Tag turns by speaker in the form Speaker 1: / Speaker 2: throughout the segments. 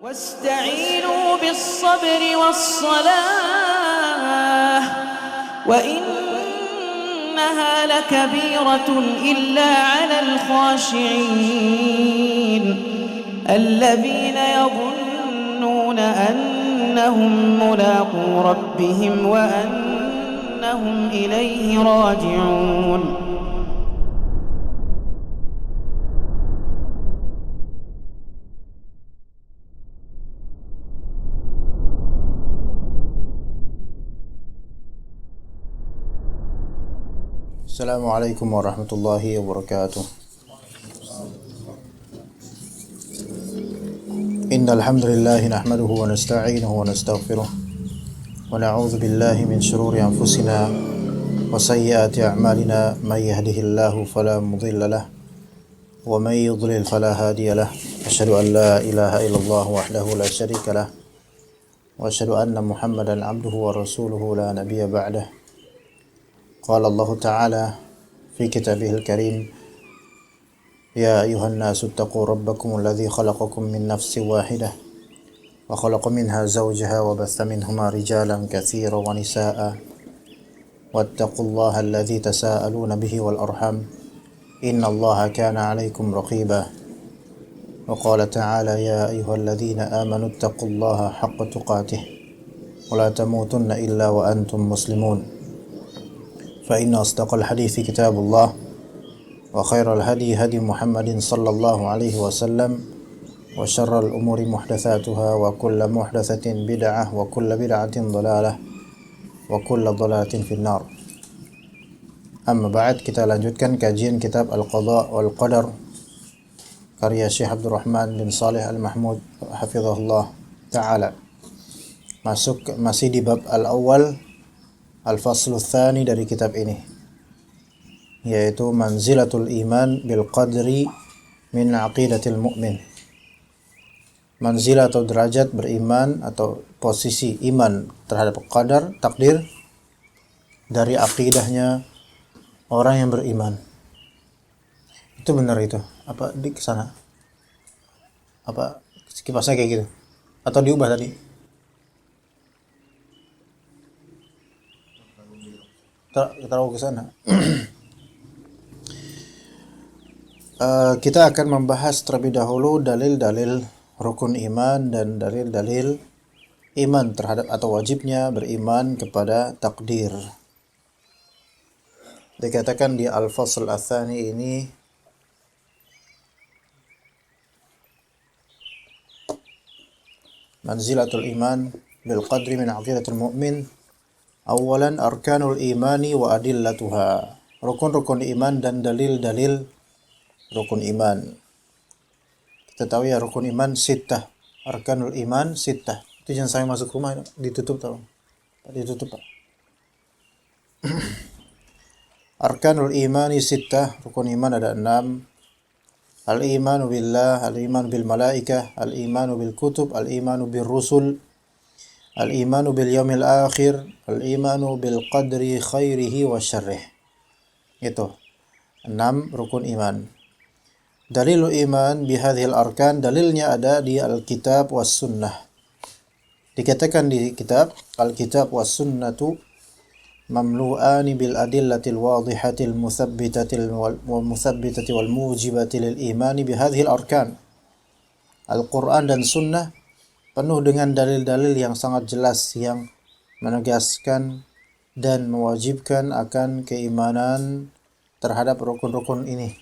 Speaker 1: واستعينوا بالصبر والصلاة وإنها لكبيرة إلا على الخاشعين الذين يظنون أنهم ملاقو ربهم وأنهم إليه راجعون.
Speaker 2: Assalamualaikum warahmatullahi wabarakatuh. Innal hamdalillah nahmaduhu wa nasta'inuhu wa nastaghfiruh wa na'udzu billahi min shururi anfusina wa sayyiati a'malina may yahdihillahu fala mudilla lahu wa may yudlil fala hadiya lahu. Asyhadu an la ilaha illallah wahdahu la syarika lahu wa asyhadu anna Muhammadan 'abduhu wa rasuluhu la nabiyya ba'dahu. قال الله تعالى في كتابه الكريم يا أيها الناس اتقوا ربكم الذي خلقكم من نفس واحدة وخلق منها زوجها وبث منهما رجالا كثيرا ونساء واتقوا الله الذي تساءلون به والأرحام إن الله كان عليكم رقيبا وقال تعالى يا أيها الذين آمنوا اتقوا الله حق تقاته ولا تموتن إلا وأنتم مسلمون. فإن أصدق الحديث كتاب الله وخير الهدي هدي محمد صلى الله عليه وسلم وشر الأمور محدثاتها وكل محدثة بدعة وكل بدعة ضلالة وكل ضلالة في النار. Amma ba'd, kita lanjutkan kajian kitab Al-Qadha wal Qadar karya Syekh Abdurrahman bin Saleh Al-Mahmud hafizahullah ta'ala. Masih di bab al-awwal Al-Faslu Tsani dari kitab ini, yaitu manzilatul iman bil qadri min aqidatil mu'min. Manzilah atau derajat beriman atau posisi iman terhadap qadar, takdir, dari akidahnya orang yang beriman. Itu benar itu? Apa di sana? Apa kipasnya kayak gitu? Atau diubah tadi? Taruh ke sana. Kita akan membahas terlebih dahulu dalil-dalil rukun iman dan dalil-dalil iman terhadap atau wajibnya beriman kepada takdir. Dikatakan di Al-Fasl Ats-Tsani ini manzilatul iman bil qadri min aqidatul mu'min. Awalan arkanul imani wa adillatuha. Rukun-rukun iman dan dalil-dalil rukun iman. Kita tahu ya rukun iman sittah. Arkanul iman sittah. Itu jangan sampai masuk rumah ditutup tahu. Ditutup Pak. Arkanul imani sittah. Rukun iman ada 6. Al-imanu billah, al-imanu bil malaikah, al-imanu bil kutub, al-imanu bil rusul, al-imanu bil yaumil akhir, al-imanu bil qadri khairihi wa syarrih. Itu 6 rukun iman. Dalilul iman bihadhil arkan, dalilnya ada di Alkitab was sunnah. Dikatakan di kitab, Alkitab was sunnatu mamlu'ani bil adillatil wadihatil muthabbitatil wal mujibati lil imani bihadhil arkan. Al-Quran dan sunnah penuh dengan dalil-dalil yang sangat jelas yang menegaskan dan mewajibkan akan keimanan terhadap rukun-rukun ini.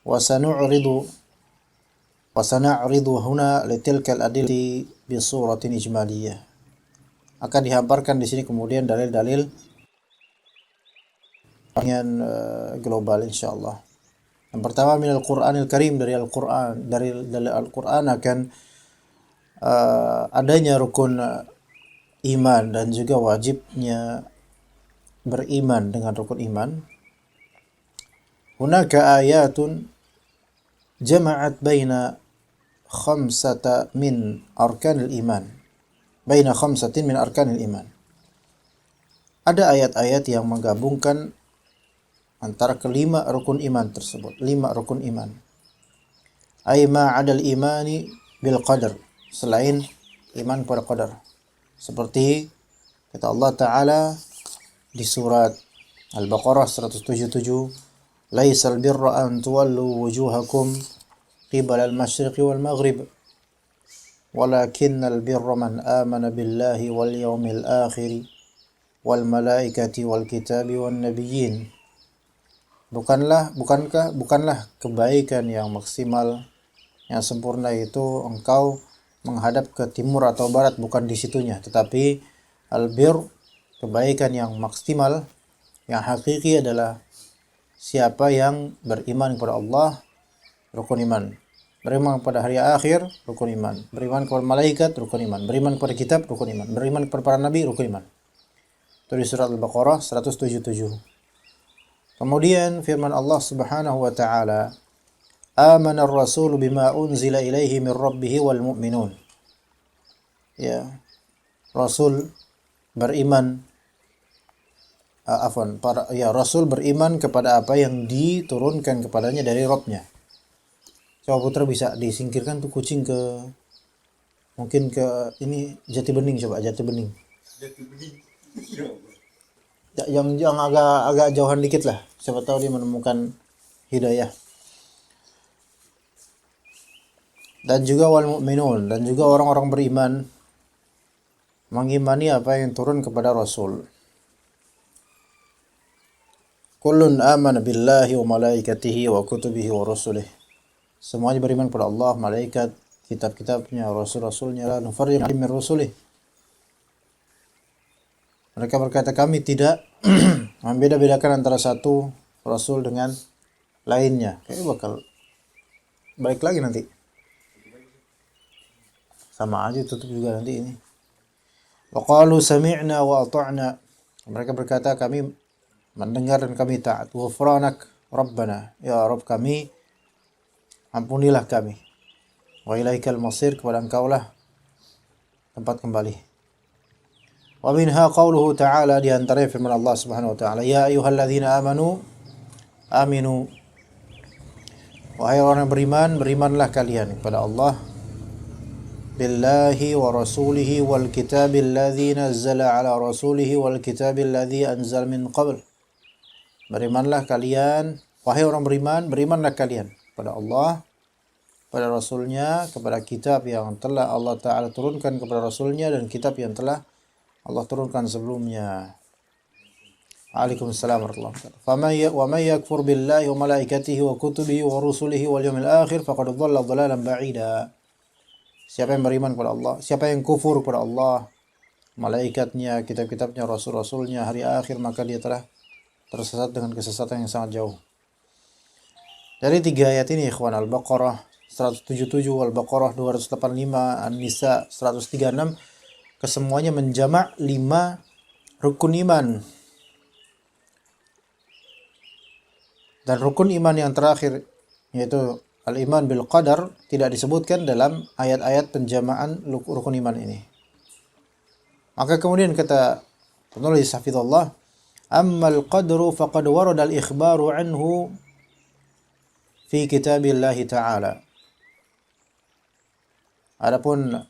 Speaker 2: Wa sana'ridu huna litilkal adillati bi suratin ijmaliyah. Akan dihamparkan di sini kemudian dalil-dalil yang global insyaallah. Yang pertama minal Qur'anil Karim, dari Al-Qur'an, dari Al-Qur'an akan adanya rukun iman dan juga wajibnya beriman dengan rukun iman. Hunaka ayatun jama'at baina khamsata min arkanil iman. Baina khamsatin min arkanil iman. Ada ayat-ayat yang menggabungkan antara kelima rukun iman tersebut, 5 rukun iman. Ay ma 'adal imani bil qadar, selain iman kepada qadar. Seperti kata Allah Ta'ala di surat Al-Baqarah 177, "Laisal birra an tuwallu wujuhakum qibala al-masyriqi wal maghrib, walakinnal birra man amana billahi wal yawmil akhir wal malaikati wal kitabi wan nabiyyin." Bukanlah kebaikan yang maksimal, yang sempurna itu engkau menghadap ke timur atau barat, bukan di situnya, tetapi albir, kebaikan yang maksimal, yang hakiki adalah siapa yang beriman kepada Allah, rukun iman. Beriman kepada hari akhir, rukun iman. Beriman kepada malaikat, rukun iman. Beriman kepada kitab, rukun iman. Beriman kepada para nabi, rukun iman. Itu di surat Al-Baqarah 177. Kemudian firman Allah Subhanahu wa taala, "Amana ar-rasulu bima unzila ilaihi min rabbih wal mu'minun." Ya, Rasul beriman Rasul beriman kepada apa yang diturunkan kepadanya dari Rabb-nya. Coba putra bisa disingkirkan tuh kucing mungkin ke ini Jati Bening, coba Jati Bening. Yang agak jauhan dikit lah, siapa tahu dia menemukan hidayah. Dan juga wal mu'minun, dan juga orang-orang beriman mengimani apa yang turun kepada Rasul. Kullun amana billahi wa malaikatihi wa kutubihi wa rusulih. Semuanya beriman kepada Allah, malaikat, kitab-kitabnya, rasul-rasulnya, la nufarriqu min rusulih. Mereka berkata, kami tidak membeda-bedakan antara satu rasul dengan lainnya. Kayaknya bakal balik lagi nanti. Sama aja tutup juga nanti ini. Wa qalu sami'na wa ata'na. Mereka berkata, kami mendengar dan kami taat. Ghufranak Rabbana. Ya Rabb kami, ampunilah kami. Wa ilaikal masir, kepada engkaulah tempat kembali. Wa minha qauluhu ta'ala, di antaranya firman Allah Subhanahu wa ta'ala, ya ayyuhalladzina aminu. Wahai orang yang beriman, berimanlah kalian kepada Allah, billahi wa rasulihi wal kitabil ladzi nazzala ala rasulihi wal kitabil ladzi anzal min qabl. Berimanlah kalian, wahai orang beriman, berimanlah kalian kepada Allah, pada Rasulnya, kepada kitab yang telah Allah Ta'ala turunkan kepada Rasulnya, dan kitab yang telah Allah turunkan sebelumnya. Waalaikumsalam warahmatullahi wabarakatuh. Wa may yakfur billahi wa malaikatihi wa kutubihi wa rusulihi wal yawmil akhir faqad dhalla dhalalan ba'ida. Siapa yang beriman kepada Allah, siapa yang kufur kepada Allah, malaikatnya, kitab-kitabnya, rasul-rasulnya, hari akhir, maka dia telah tersesat dengan kesesatan yang sangat jauh. Dari tiga ayat ini, ikhwan, Al-Baqarah 177, Al-Baqarah 285, An-Nisa 136, kesemuanya menjamak 5 rukun iman. Dan rukun iman yang terakhir, yaitu al-iman bil qadar, tidak disebutkan dalam ayat-ayat penjamaan rukun iman ini. Maka kemudian kata penulis hafizallah, ammal qadru faqad warada al-ikhbaru anhu fi kitabillahi ta'ala. Adapun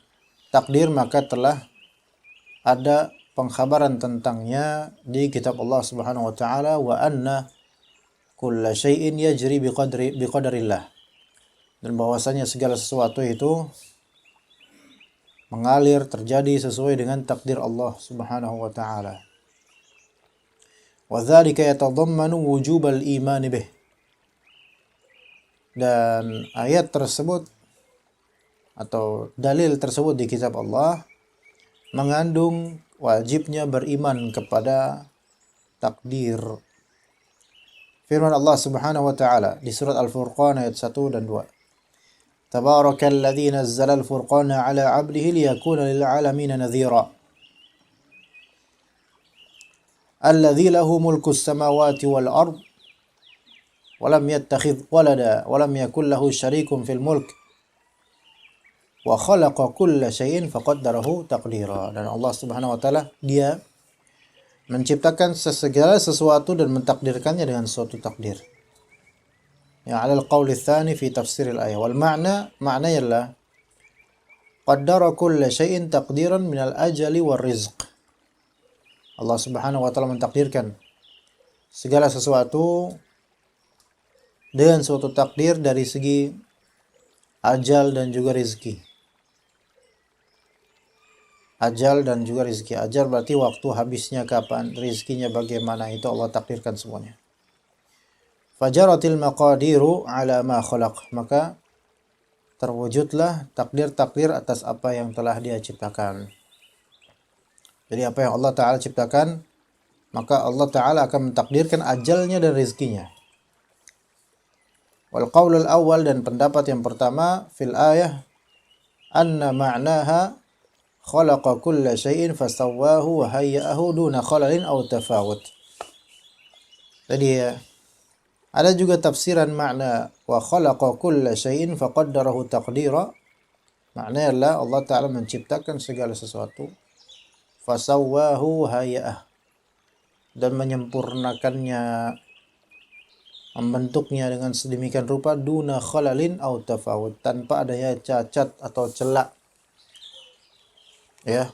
Speaker 2: takdir, maka telah ada pengkhabaran tentangnya di kitab Allah Subhanahu wa taala, wa anna kulla syai'in yajri biqadarillah. Dan bahwasanya segala sesuatu itu mengalir, terjadi sesuai dengan takdir Allah Subhanahu wa taala. Wa dzalika yatadammanu wujubal iman bih. Dan ayat tersebut atau dalil tersebut di kitab Allah mengandung wajibnya beriman kepada takdir. Firman Allah Subhanahu wa taala di surat Al-Furqan ayat 1 dan 2. Tabarakalladzi nazzala al-furqana 'ala 'abdihi liyakuna lil 'alamin nadhira. Alladzi lahu mulku as-samawati wal ard wa lam yattakhidh walada wa lam yakul lahu syarikun fil mulk. Wa khalaqa kulla syai'in faqaddarahu taqdira. Dan Allah Subhanahu wa taala, dia menciptakan segala sesuatu dan mentakdirkannya dengan suatu takdir. Ya, 'ala al-qaul ats-tsani fi tafsir al-ayah. Wal maknanya adalah qaddara kulla syai'in taqdiran minal ajali war rizq. Allah Subhanahu wa taala mentakdirkan segala sesuatu dengan suatu takdir dari segi ajal dan juga rezeki. Ajal dan juga rezeki. Ajal berarti waktu habisnya kapan, rezekinya bagaimana, itu Allah takdirkan semuanya. Fajaratil maqadiru ala ma khalaq, maka terwujudlah takdir-takdir atas apa yang telah Dia ciptakan. Jadi apa yang Allah Ta'ala ciptakan, maka Allah Ta'ala akan mentakdirkan ajalnya dan rezekinya. Wal qaulul awal, dan pendapat yang pertama fil ayah, anna ma'naha khalaqa kulla syai'in fasawwahu wa hayya'ahu duna khalalin aw tafawut. Jadi ada juga tafsiran makna wa khalaqa kulla syai'in faqaddarahu taqdira. Maknanya adalah Allah Ta'ala menciptakan segala sesuatu, fasawwahu hayya'ah, dan menyempurnakannya, membentuknya dengan sedemikian rupa, duna khalalin aw tafawut, tanpa adanya cacat atau celak. Ya.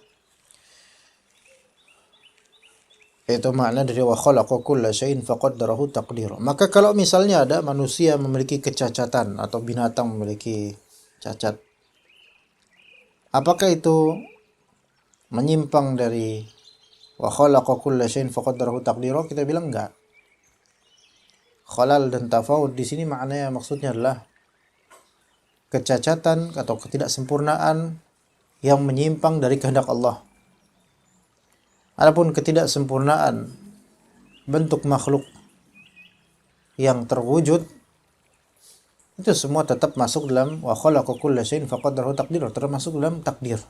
Speaker 2: Itu makna dari wa khalaqa kulla syai'in faqaddarahu taqdira. Maka kalau misalnya ada manusia memiliki kecacatan atau binatang memiliki cacat, apakah itu menyimpang dari wa khalaqa kulla syai'in faqaddarahu taqdira? Kita bilang enggak. Khalal dan tafawud di sini maknanya maksudnya adalah kecacatan atau ketidaksempurnaan yang menyimpang dari kehendak Allah. Adapun ketidaksempurnaan bentuk makhluk yang terwujud, itu semua tetap masuk dalam wa khalaqa kulla syai'in faqaddarahu taqdira, termasuk dalam takdir.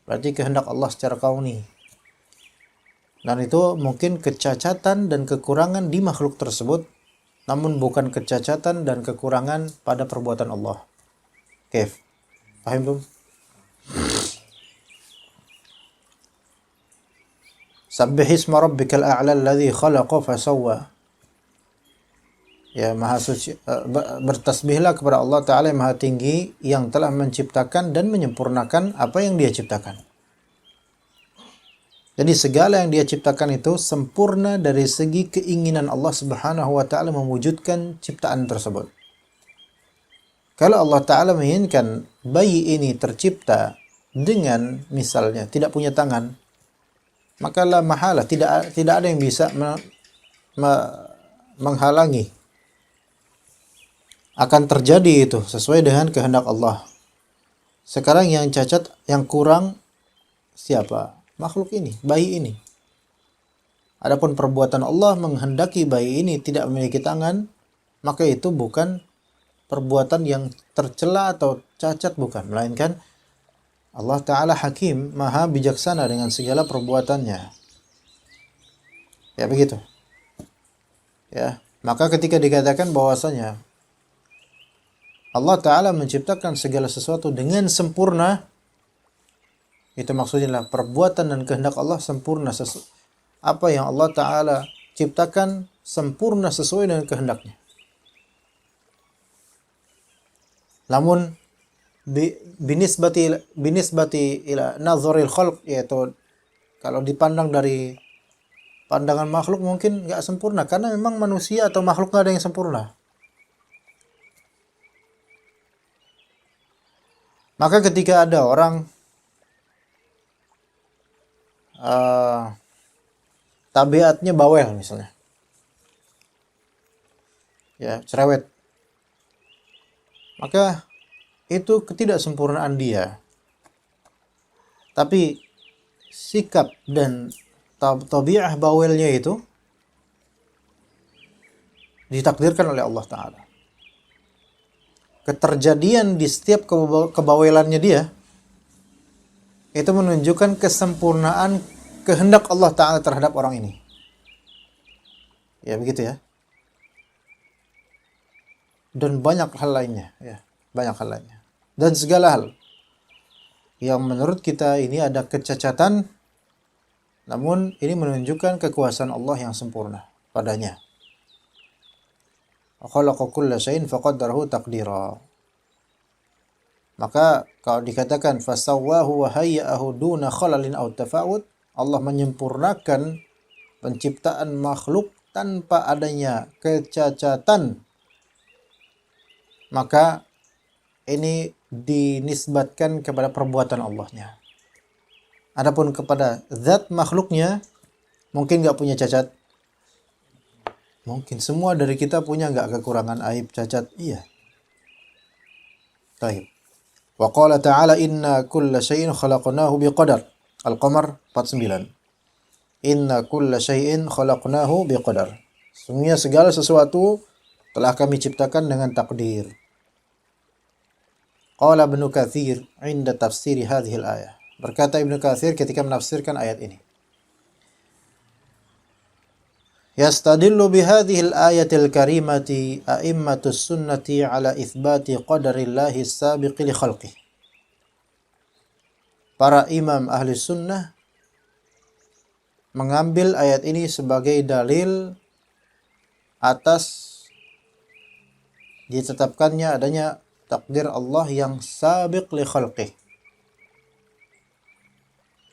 Speaker 2: Berarti kehendak Allah secara kauni. Dan itu mungkin kecacatan dan kekurangan di makhluk tersebut, namun bukan kecacatan dan kekurangan pada perbuatan Allah. Kaif? Paham belum? Sabbih isma rabbikal a'la alladhi khalaqa fasawwa. Ya, maha suci, bertasbihlah kepada Allah Ta'ala yang maha tinggi, yang telah menciptakan dan menyempurnakan apa yang Dia ciptakan. Jadi segala yang Dia ciptakan itu sempurna dari segi keinginan Allah Subhanahu wa Ta'ala mewujudkan ciptaan tersebut. Kalau Allah Ta'ala menginginkan bayi ini tercipta dengan misalnya tidak punya tangan, maka la mahala, tidak ada yang bisa menghalangi. Akan terjadi itu sesuai dengan kehendak Allah. Sekarang yang cacat, yang kurang siapa? Makhluk ini, bayi ini. Adapun perbuatan Allah menghendaki bayi ini tidak memiliki tangan, maka itu bukan perbuatan yang tercela atau cacat, bukan, melainkan Allah Ta'ala hakim, maha bijaksana dengan segala perbuatannya. Ya begitu. Ya, maka ketika dikatakan bahwasanya Allah Ta'ala menciptakan segala sesuatu dengan sempurna, itu maksudnya adalah perbuatan dan kehendak Allah sempurna. Apa yang Allah Ta'ala ciptakan sempurna sesuai dengan kehendaknya. Namun binisbati ila nazaril khalq, yaitu kalau dipandang dari pandangan makhluk mungkin nggak sempurna, karena memang manusia atau makhluk nggak ada yang sempurna. Maka ketika ada orang tabiatnya bawel misalnya, ya cerewet, maka itu ketidaksempurnaan dia. Tapi sikap dan tabi'ah bawelnya itu ditakdirkan oleh Allah Ta'ala. Keterjadian di setiap kebawelannya dia itu menunjukkan kesempurnaan kehendak Allah Ta'ala terhadap orang ini. Ya begitu ya. Dan banyak hal lainnya, ya, banyak hal lainnya. Dan segala hal yang menurut kita ini ada kecacatan, namun ini menunjukkan kekuasaan Allah yang sempurna padanya. Khalaqa kulla syai'in faqaddarahu taqdira. Maka kalau dikatakan fasawwahu wa hayya'ahu duna khalalin aw tafawut, Allah menyempurnakan penciptaan makhluk tanpa adanya kecacatan, maka ini dinisbatkan kepada perbuatan Allahnya. Adapun kepada zat makhluknya, mungkin nggak punya cacat? Mungkin. Semua dari kita punya nggak kekurangan, aib, cacat? Iya. Taib. Wa qala ta'ala inna kulla syai'in khalaqnahu biqadar. Al-Qamar 49. Inna kulla syai'in khalaqnahu biqadar. Sesungguhnya segala sesuatu telah kami ciptakan dengan takdir. Qala Ibnu Katsir 'inda tafsir hadhihi al-ayah. Berkata Ibnu Katsir ketika menafsirkan ayat ini. Yastadillu bihadhihi al-ayatil karimati a'immatus sunnati ala itsbati qadarillahi as-sabiqi li khalqih. Para imam ahli sunnah mengambil ayat ini sebagai dalil atas ditetapkannya adanya takdir Allah yang sabiq li khalqih.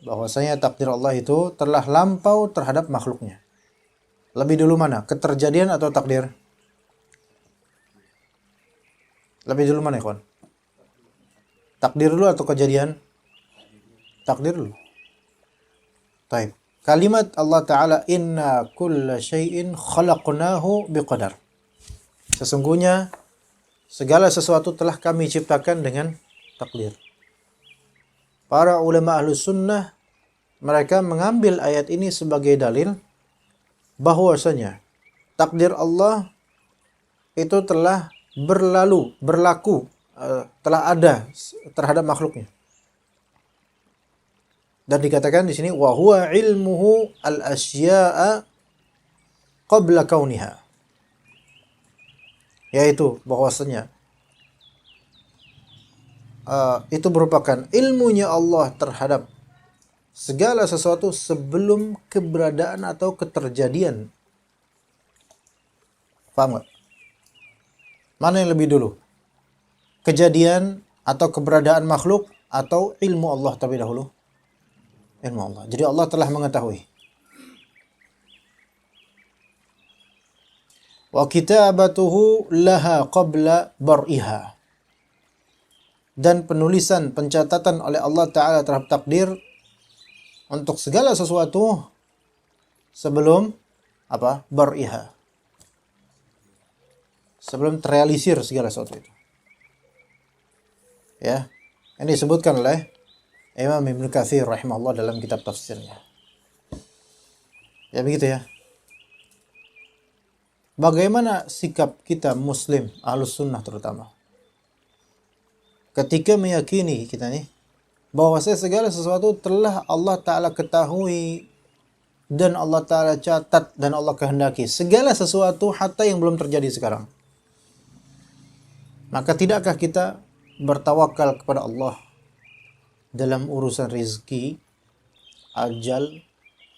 Speaker 2: Bahwasanya takdir Allah itu telah lampau terhadap makhluknya. Lebih dulu mana? Keterjadian atau takdir? Lebih dulu mana, ikhwan? Takdir dulu atau kejadian? Takdir dulu. Baik. Kalimat Allah Ta'ala inna kulla syai'in khalaqnahu biqadar. Sesungguhnya segala sesuatu telah kami ciptakan dengan takdir. Para ulama ahlus sunnah mereka mengambil ayat ini sebagai dalil bahwasanya takdir Allah itu telah berlaku, telah ada terhadap makhluknya. Dan dikatakan di sini wa huwa ilmuhu al-asya'a qabla kauniha. Yaitu bahwasanya itu merupakan ilmunya Allah terhadap segala sesuatu sebelum keberadaan atau keterjadian. Paham gak? Mana yang lebih dulu? Kejadian atau keberadaan makhluk atau ilmu Allah terlebih dahulu? Ilmu Allah. Jadi Allah telah mengetahui. Wa kitabatuhu laha qabla bar'iha. Dan penulisan, pencatatan oleh Allah Ta'ala terhadap takdir untuk segala sesuatu sebelum apa? Bar'iha. Sebelum terrealisir segala sesuatu itu. Ya. Ini disebutkan oleh Imam Ibnu Katsir rahimahullah dalam kitab tafsirnya. Ya begitu ya. Bagaimana sikap kita muslim, ahlus sunnah terutama? Ketika meyakini kita nih bahwa segala sesuatu telah Allah Ta'ala ketahui dan Allah Ta'ala catat dan Allah kehendaki. Segala sesuatu hatta yang belum terjadi sekarang. Maka tidakkah kita bertawakal kepada Allah dalam urusan rizki, ajal,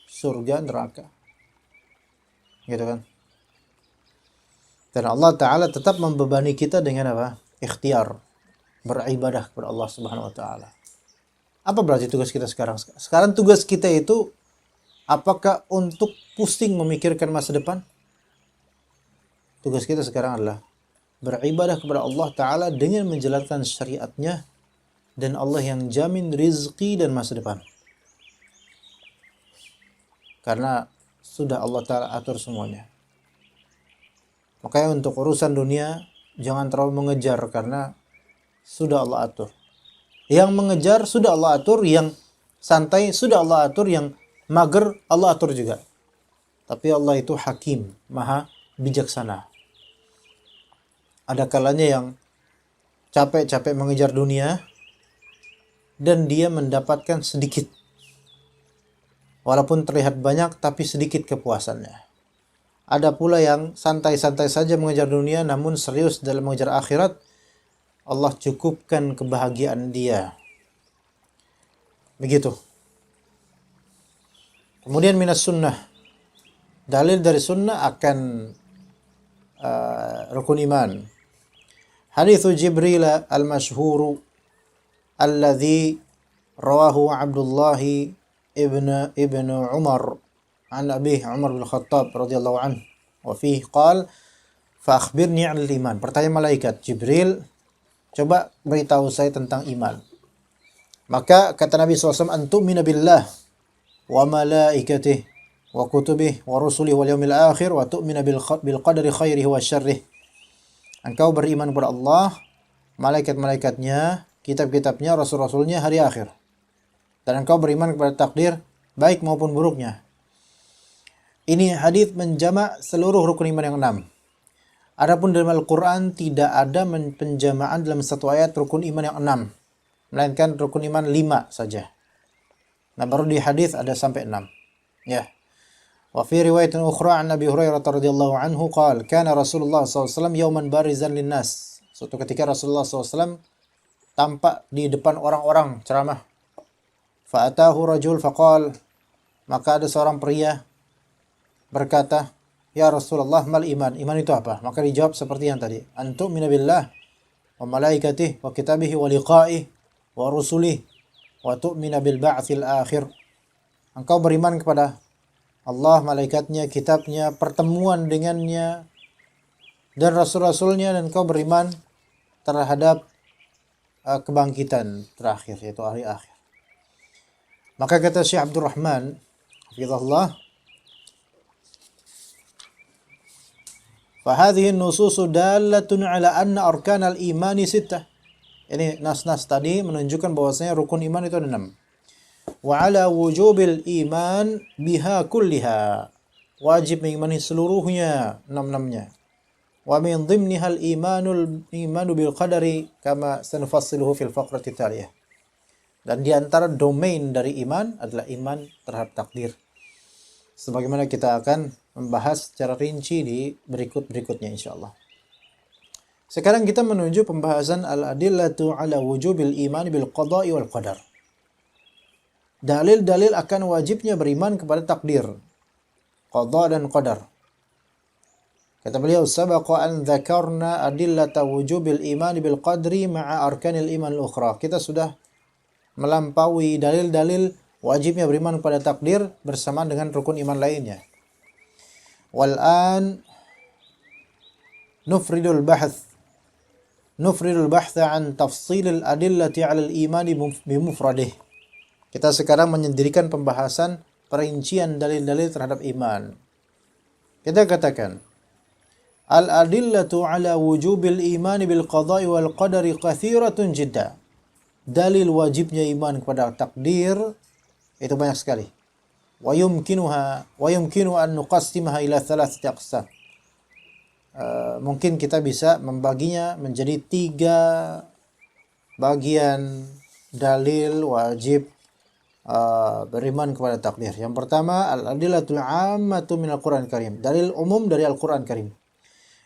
Speaker 2: surga, neraka? Gitu kan? Dan Allah Ta'ala tetap membebani kita dengan apa? Ikhtiar. Beribadah kepada Allah Subhanahu wa Ta'ala. Apa berarti tugas kita sekarang? Sekarang tugas kita itu apakah untuk pusing memikirkan masa depan? Tugas kita sekarang adalah beribadah kepada Allah Ta'ala dengan menjalankan syariatnya dan Allah yang jamin rizki dan masa depan. Karena sudah Allah Ta'ala atur semuanya. Makanya untuk urusan dunia jangan terlalu mengejar karena sudah Allah atur. Yang mengejar sudah Allah atur, yang santai sudah Allah atur, yang mager Allah atur juga. Tapi Allah itu hakim, maha bijaksana. Ada kalanya yang capek-capek mengejar dunia dan dia mendapatkan sedikit. Walaupun terlihat banyak tapi sedikit kepuasannya. Ada pula yang santai-santai saja mengejar dunia namun serius dalam mengejar akhirat. Allah cukupkan kebahagiaan dia. Begitu. Kemudian minas sunnah. Dalil dari sunnah akan rukun iman. Hadithu Jibril al-masyhuru alladhi rawahu Abdullah ibn Umar an Abi Umar bin Khattab radhiyallahu anhu wa fihi qala fa akhbirni 'anil iman. Pertanyaan malaikat Jibril, coba beritahu saya tentang iman. Maka kata Nabi SAW, antu'mina billah wa malaikatihi wa kutubihi wa rusulihi wal yawmil akhir wa tu'mina bil qadari khairihi wa syarrihi. Engkau beriman kepada Allah, malaikat-malaikatnya, kitab-kitabnya, rasul-rasulnya, hari akhir. Dan engkau beriman kepada takdir baik maupun buruknya. Ini hadis menjamak seluruh rukun iman yang 6. Adapun dalam Al-Quran tidak ada penjamaan dalam satu ayat rukun iman yang 6. Melainkan rukun iman 5 saja. Nah, baru di hadis ada sampai 6. Ya. Wa fi riwayatin ukhra an Abi Hurairah radhiyallahu anhu qala kana Rasulullah SAW yawman barizan linnas. Suatu ketika Rasulullah SAW tampak di depan orang-orang ceramah. Fa'atahu rajul faqal, maka ada seorang pria berkata, ya Rasulullah, mal iman? Iman itu apa? Maka dijawab seperti yang tadi. Antu'mina billah wa malaikatihi wa kitabihi wa liqa'ihi wa rusulihi wa tu'mina bil ba'tsil akhir. Engkau beriman kepada Allah, malaikatnya, kitabnya, pertemuan dengannya, dan rasul-rasulnya, dan engkau beriman terhadap kebangkitan terakhir, yaitu hari akhir. Maka kata Syekh Abdul Rahman hafizahullah, فهذه النصوص دالة على أن أركان الإيمان ستة. Ini nas-nas tadi menunjukkan bahwasanya rukun iman itu ada 6. Wa ala wujubil iman biha kulliha. Wajib mengimani seluruhnya, 6-6-nya. Wa min dhimniha al-imanu bil qadari kama sanufassiluhu fil faqrati thaliyah. Dan di antara domain dari iman adalah iman terhadap takdir. Sebagaimana kita akan membahas secara rinci di berikutnya insyaallah. Sekarang kita menuju pembahasan al-adillatu ala wujubil iman bil qada'i wal qadar. Dalil-dalil akan wajibnya beriman kepada takdir, qada dan qadar. Kata beliau, sabaqa an dzakarna adillata wujubil iman bil qadri ma'a arkanil iman al-ukhra. Kita sudah melampaui dalil-dalil wajibnya beriman kepada takdir bersamaan dengan rukun iman lainnya. Wal'an nufridul bahtha an tafsilil adillati 'ala al-imani bimufradih. Kita sekarang menyendirikan pembahasan perincian dalil-dalil terhadap iman. Kita katakan, al-adillatu 'ala wujubil imani bil qada'i wal qadari kathiratun jidda. Dalil wajibnya iman kepada takdir itu banyak sekali. Wa yumkinu an nuqassimaha ila thalathati aqsam. Mungkin kita bisa membaginya menjadi 3 bagian dalil wajib beriman kepada takdir. Yang pertama, al-adillatul 'ammatu minal Qur'an Karim. Dalil umum dari Al-Qur'an Karim.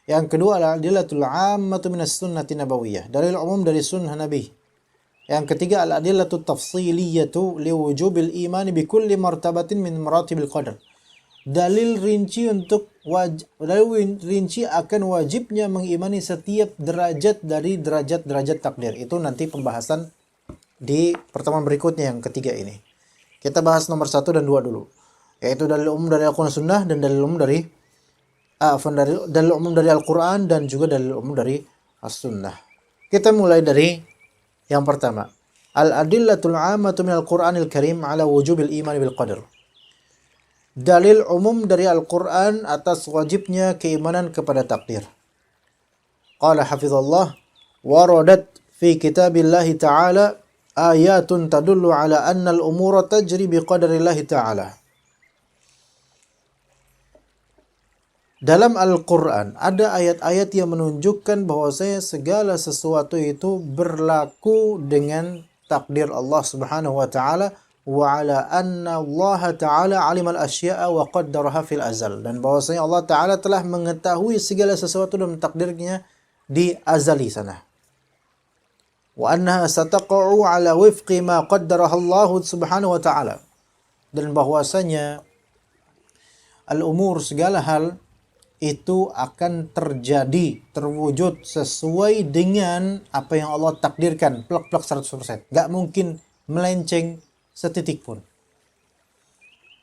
Speaker 2: Yang kedua, al-adillatul 'ammatu minas sunnati nabawiyah. Dalil umum dari sunnah Nabi. Yang ketiga, al-adillatut tafsiliyatu liwujubil imani bikulli martabatin min maratibil qadar. Dalil rinci akan wajibnya mengimani setiap derajat dari derajat-derajat takdir. Itu nanti pembahasan di pertemuan berikutnya yang ketiga ini. Kita bahas nomor 1 dan 2 dulu. Yaitu dalil umum dari Al-Quran Sunnah dan dalil umum dari Al-Quran dan juga dalil umum dari As-Sunnah. Kita mulai dari yang pertama, al-adillatul 'ammatu minal Qur'anil Karim 'ala wujubil iman bil qadar. Dalil umum dari Al-Qur'an atas wajibnya keimanan kepada takdir. Qala hafizallah, waradat fi kitabillahi ta'ala ayatun tadullu 'ala anna al-umura tajri bi qadarillahi ta'ala. Dalam Al-Quran ada ayat-ayat yang menunjukkan bahwasanya segala sesuatu itu berlaku dengan takdir Allah Subhanahu wa taala, wa ala anna Allah taala alimal asya'a wa qaddaraha fil azal, dan bahwasanya Allah taala telah mengetahui segala sesuatu dan takdirnya di azali sana. Wa annaha sataqa'u ala wifqi ma qaddaraha Allah Subhanahu wa taala, dan bahwasanya al-umur segala hal itu akan terjadi, terwujud sesuai dengan apa yang Allah takdirkan, plek-plek 100%. Gak mungkin melenceng setitik pun.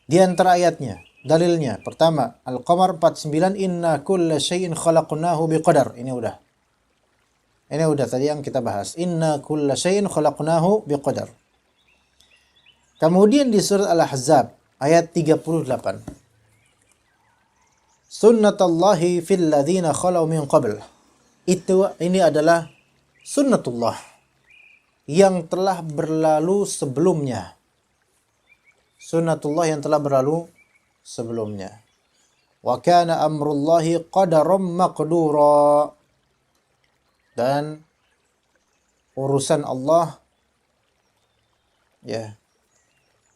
Speaker 2: Di antara ayatnya, dalilnya, pertama, Al-Qamar 49, inna kulla syai'in khalaqnahu biqadar. Ini udah tadi yang kita bahas. Inna kulla syai'in khalaqnahu biqadar. Kemudian di surat Al-Ahzab, ayat 38. Sunnatullahi fil ladzina khalau min qabl. Ini adalah sunnatullah yang telah berlalu sebelumnya. Sunnatullah yang telah berlalu sebelumnya. Wa kana amrullahi qadaram maqdura. Dan urusan Allah, ya,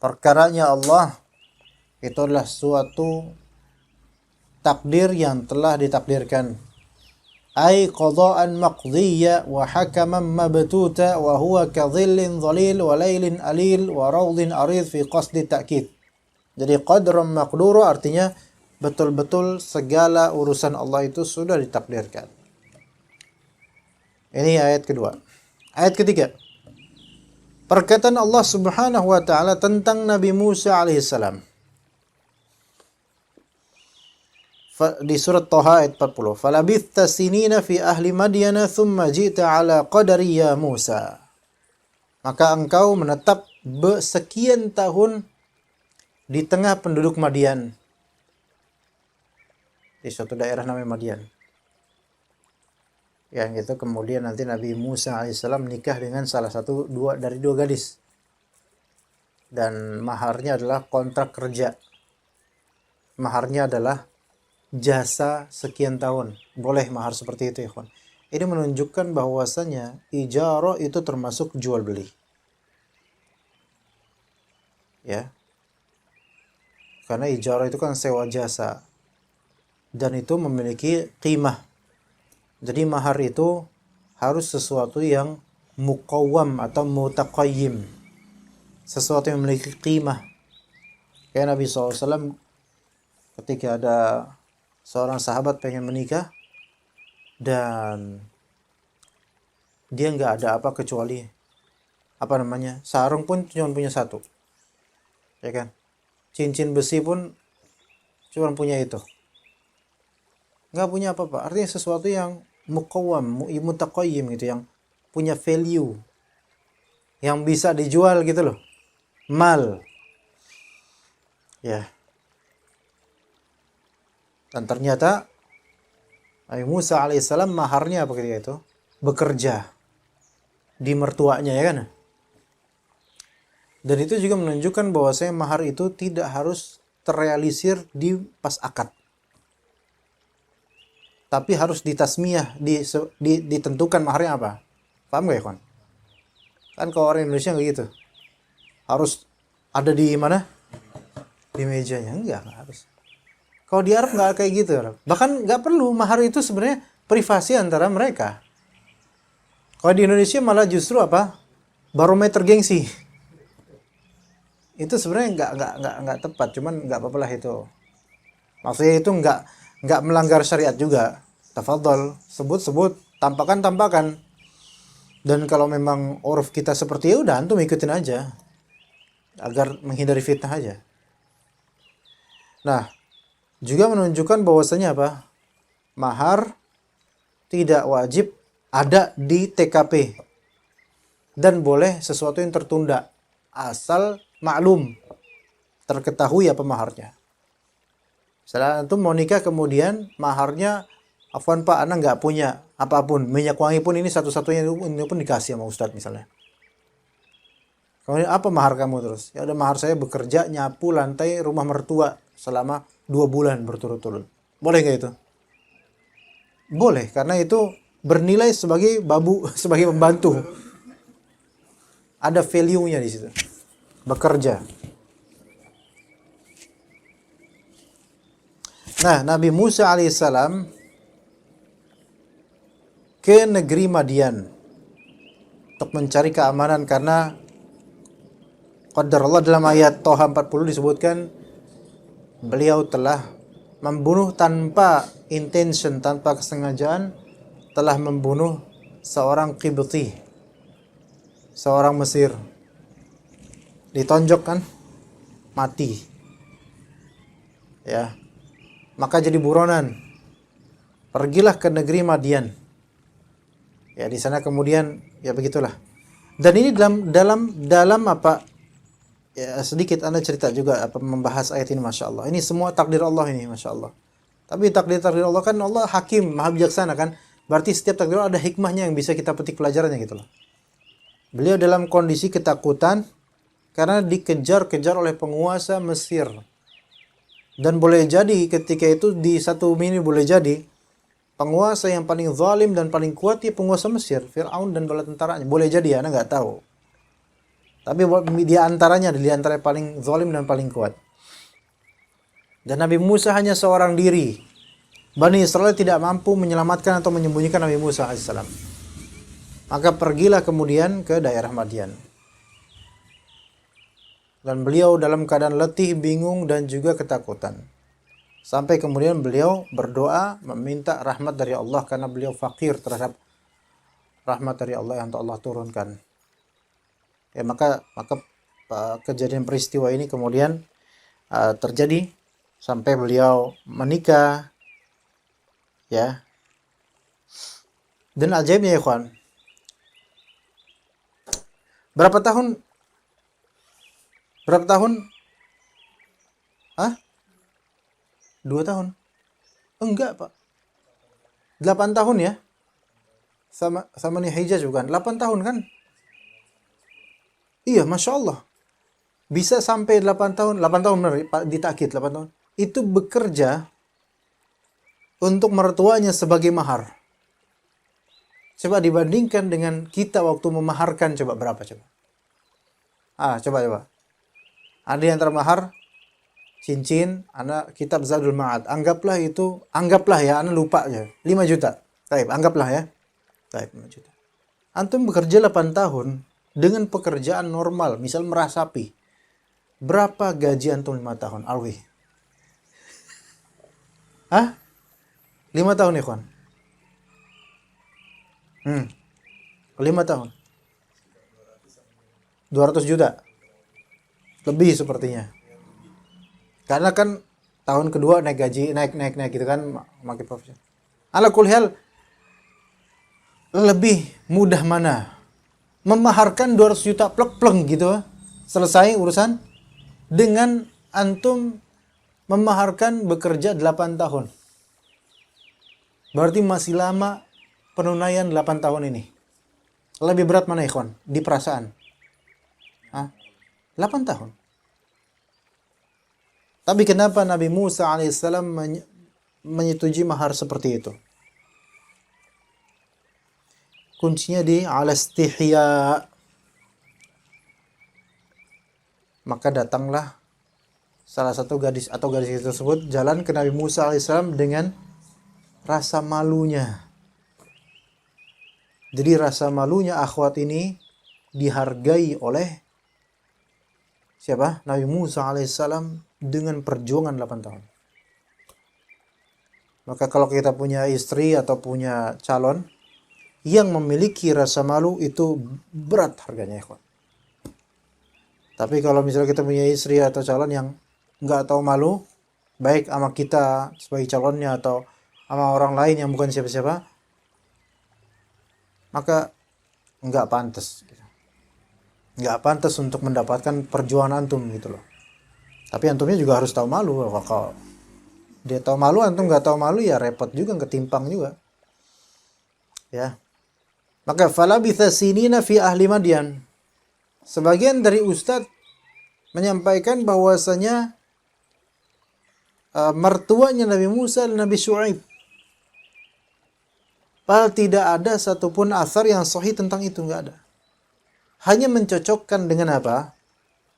Speaker 2: perkaranya Allah itu adalah suatu takdir yang telah ditakdirkan. Ai qada'an maqdiyya wa hakaman mabtuta wa huwa kadhillin dhalil wa laylin alil wa rawdin arid fi qasdi ta'kid. Jadi qadran maqdura artinya betul-betul segala urusan Allah itu sudah ditakdirkan. Ini ayat kedua. Ayat ketiga. Perkataan Allah Subhanahu wa taala tentang Nabi Musa alaihissalam. Di surat Thaha ayat 40. Falabithta sinina fi ahli Madyana thumma ji'ta ala qadari ya Musa. Maka engkau menetap sekian tahun di tengah penduduk Madian. Di suatu daerah namanya Madian. Yang itu kemudian nanti Nabi Musa alaihissalam menikah dengan dari dua gadis. Dan maharnya adalah kontrak kerja. Maharnya adalah jasa sekian tahun. Boleh mahar seperti itu, ya kawan. Ini menunjukkan bahwasanya ijarah itu termasuk jual beli. Ya. Karena ijarah itu kan sewa jasa. Dan itu memiliki qimah. Jadi mahar itu harus sesuatu yang muqawwam atau mutaqayyim. Sesuatu yang memiliki qimah. Kayak Nabi SAW ketika ada seorang sahabat pengen menikah dan dia nggak ada apa kecuali sarung pun cuma punya satu, ya kan, cincin besi pun cuma punya itu, nggak punya apa-apa. Artinya sesuatu yang muqawwam, mutaqayyim gitu, yang punya value, yang bisa dijual gitu loh, mal, ya. Dan ternyata Nabi Musa alaihissalam maharnya apa ketika itu? Bekerja di mertuanya, ya kan? Dan itu juga menunjukkan bahwasanya mahar itu tidak harus terrealisir di pas akad. Tapi harus ditasmiyah, ditentukan maharnya apa. Paham gak ya, kawan? Kan kalau orang Indonesia nggak gitu. Harus ada di mana? Di mejanya. Enggak harus. Kalau di Arab nggak kayak gitu. Bahkan nggak perlu. Mahar itu sebenarnya privasi antara mereka. Kalau di Indonesia malah justru apa? Barometer gengsi. Itu sebenarnya nggak tepat. Cuman nggak apa-apa lah itu. Maksudnya itu nggak melanggar syariat juga. Tafadhol, sebut, tampakan. Dan kalau memang uruf kita seperti itu, udah antum ikutin aja. Agar menghindari fitnah aja. Nah, juga menunjukkan bahwasanya apa? Mahar tidak wajib ada di TKP. Dan boleh sesuatu yang tertunda. Asal maklum. Terketahui apa maharnya. Misalnya antum mau nikah kemudian maharnya, afwan pak, anak nggak punya apapun. Minyak wangi pun ini satu-satunya, ini pun dikasih sama ustadz misalnya. Kemudian apa mahar kamu terus? Ya udah, mahar saya bekerja nyapu lantai rumah mertua selama 2 bulan berturut-turut. Boleh nggak itu? Boleh, karena itu bernilai sebagai babu, sebagai pembantu. Ada value-nya di situ. Bekerja. Nah, Nabi Musa alaihissalam ke negeri Madian untuk mencari keamanan, karena qadar Allah dalam ayat Thaha 40 disebutkan beliau telah membunuh tanpa intention, tanpa kesengajaan, telah membunuh seorang Qibti, seorang Mesir. Ditonjok kan, mati. Ya. Maka jadi buronan. Pergilah ke negeri Madian. Ya, di sana kemudian ya begitulah. Dan ini dalam apa? Ya, sedikit Anda cerita juga apa membahas ayat ini, Masya Allah. Ini semua takdir Allah ini, Masya Allah. Tapi takdir Allah kan, Allah hakim, maha bijaksana kan. Berarti setiap takdir Allah ada hikmahnya yang bisa kita petik pelajarannya gitu loh. Beliau dalam kondisi ketakutan karena dikejar-kejar oleh penguasa Mesir. Dan boleh jadi ketika itu di satu mini boleh jadi penguasa yang paling zalim dan paling kuat ya penguasa Mesir, Fir'aun dan bala tentaranya. Boleh jadi ya, Anda nggak tahu. Tapi di antara paling zalim dan paling kuat. Dan Nabi Musa hanya seorang diri. Bani Israel tidak mampu menyelamatkan atau menyembunyikan Nabi Musa alaihissalam. Maka pergilah kemudian ke daerah Madian. Dan beliau dalam keadaan letih, bingung, dan juga ketakutan. Sampai kemudian beliau berdoa meminta rahmat dari Allah karena beliau fakir terhadap rahmat dari Allah yang Allah turunkan. Ya, maka kejadian peristiwa ini kemudian terjadi sampai beliau menikah. Ya. Dan ajaibnya ya ikhwan. Berapa tahun? Hah? 2 tahun? Enggak, Pak. 8 tahun ya? Sama nih Hijaz bukan? 8 tahun kan? Iya, Masya Allah. Bisa sampai 8 tahun. 8 tahun benar, ditakkid 8 tahun. Itu bekerja untuk mertuanya sebagai mahar. Coba dibandingkan dengan kita waktu memaharkan, coba berapa coba? Coba. Ada yang termahar cincin, anak kitab Zadul Ma'ad. Anggaplah ya, anak lupa aja. 5 juta. Baik, anggaplah ya. Baik, 5 juta. Antum bekerja 8 tahun dengan pekerjaan normal, misal merasapi. Berapa gaji antum 5 tahun? Alwi. 5 tahun ya, kawan. 5 tahun. 200 juta. Lebih sepertinya. Karena kan tahun kedua naik gaji, naik gitu kan, makin profesional. Ala kulli hal, lebih mudah mana? Memaharkan 200 juta plek-pleng gitu, selesai urusan, dengan antum memaharkan bekerja 8 tahun. Berarti masih lama penunaian 8 tahun ini. Lebih berat mana ikhwan? Di perasaan. 8 tahun. Tapi kenapa Nabi Musa alaihissalam menyetujui mahar seperti itu? Kuncinya di al-istihya. Maka datanglah salah satu gadis tersebut jalan ke Nabi Musa alaihissalam dengan rasa malunya. Jadi rasa malunya akhwat ini dihargai oleh siapa? Nabi Musa alaihissalam dengan perjuangan 8 tahun. Maka kalau kita punya istri atau punya calon yang memiliki rasa malu, itu berat harganya, ikhwan. Tapi kalau misalnya kita punya istri atau calon yang nggak tahu malu, baik sama kita sebagai calonnya atau sama orang lain yang bukan siapa-siapa, maka nggak pantas. Nggak pantas untuk mendapatkan perjuangan antum gitu loh. Tapi antumnya juga harus tahu malu. Kalau dia tahu malu, antum nggak tahu malu, ya repot juga, ketimpang juga. Ya. Maka falabitha sinina fi ahli Madian. Sebagian dari ustadz menyampaikan bahwasanya mertuanya Nabi Musa dan Nabi Syuaib. Padahal tidak ada satupun asar yang sahih tentang itu, nggak ada. Hanya mencocokkan dengan apa?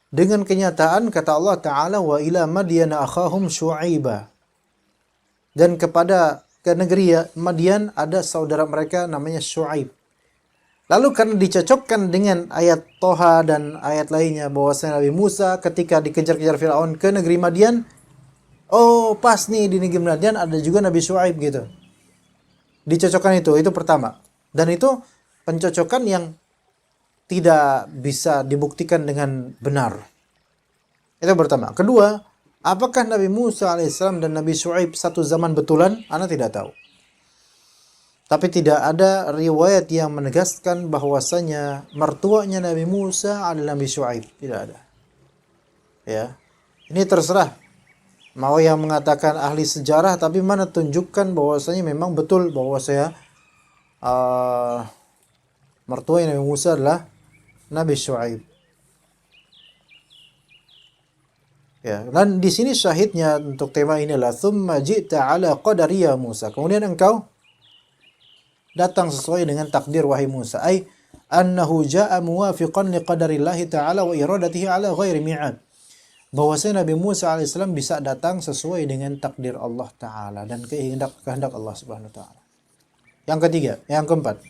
Speaker 2: Dengan kenyataan kata Allah Ta'ala, wa ila Madyana akhahum Syuaiba. Dan ke negeri Madian ada saudara mereka namanya Syuaib. Lalu karena dicocokkan dengan ayat Toha dan ayat lainnya bahwasanya Nabi Musa ketika dikejar-kejar Firaun ke negeri Madian, Oh, pas nih di Negeri Madian ada juga Nabi Syuaib gitu. Dicocokkan itu pertama. Dan itu pencocokan yang tidak bisa dibuktikan dengan benar. Itu pertama. Kedua, apakah Nabi Musa alaihissalam dan Nabi Syuaib satu zaman betulan? Ana tidak tahu. Tapi tidak ada riwayat yang menegaskan bahwasanya mertuanya Nabi Musa adalah Nabi Syuaib. Tidak ada. Ya. Ini terserah. Mau yang mengatakan ahli sejarah, tapi mana tunjukkan bahwasanya memang betul bahwasanya mertua Nabi Musa adalah Nabi Syuaib. Ya, dan di sini syahidnya untuk tema ini adalah tsumma ji'ta ala qadari ya Musa. Kemudian engkau datang sesuai dengan takdir wahai Musa. Ai annahu jaa'a muwafiqan liqadarillahi ta'ala wa iradatihi ala ghairi mi'ad. Bahwasanya Nabi Musa alaihissalam bisa datang sesuai dengan takdir Allah Ta'ala dan kehendak Allah Subhanahu wa Ta'ala. Yang ketiga, yang keempat.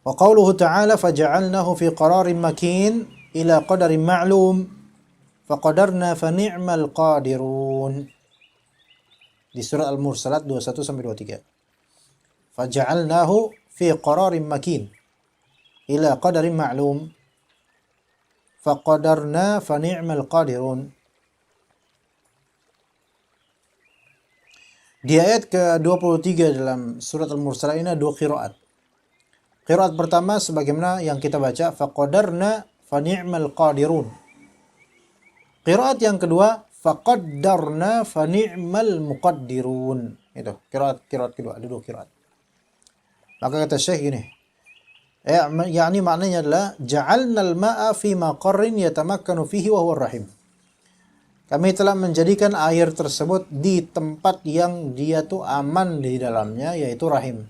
Speaker 2: Wa qauluhu ta'ala faja'alnahu fi qararin makin ila qadarin ma'lum faqadarna fa ni'mal qadirun. Di surat Al-Mursalat 21 sampai 23. Faja'alnahu fi qararin makin ila qadarin ma'lum faqadarna fa ni'mal qadirun. Di ayat ke-23 dalam surat Al-Mursalat ini ada dua qiraat. Qiraat pertama sebagaimana yang kita baca faqadarna fa ni'mal qadirun. Qiraat yang kedua faqaddarna fa ni'mal muqaddirun. Itu qiraat kedua, ada dua qiraat. Maka kata Syekh gini, yakni maknanya adalah ja'alnal ma'a fi maqarrin yatamakkanu fihi wa huwa rahim. Kami telah menjadikan air tersebut di tempat yang dia tuh aman di dalamnya, yaitu rahim.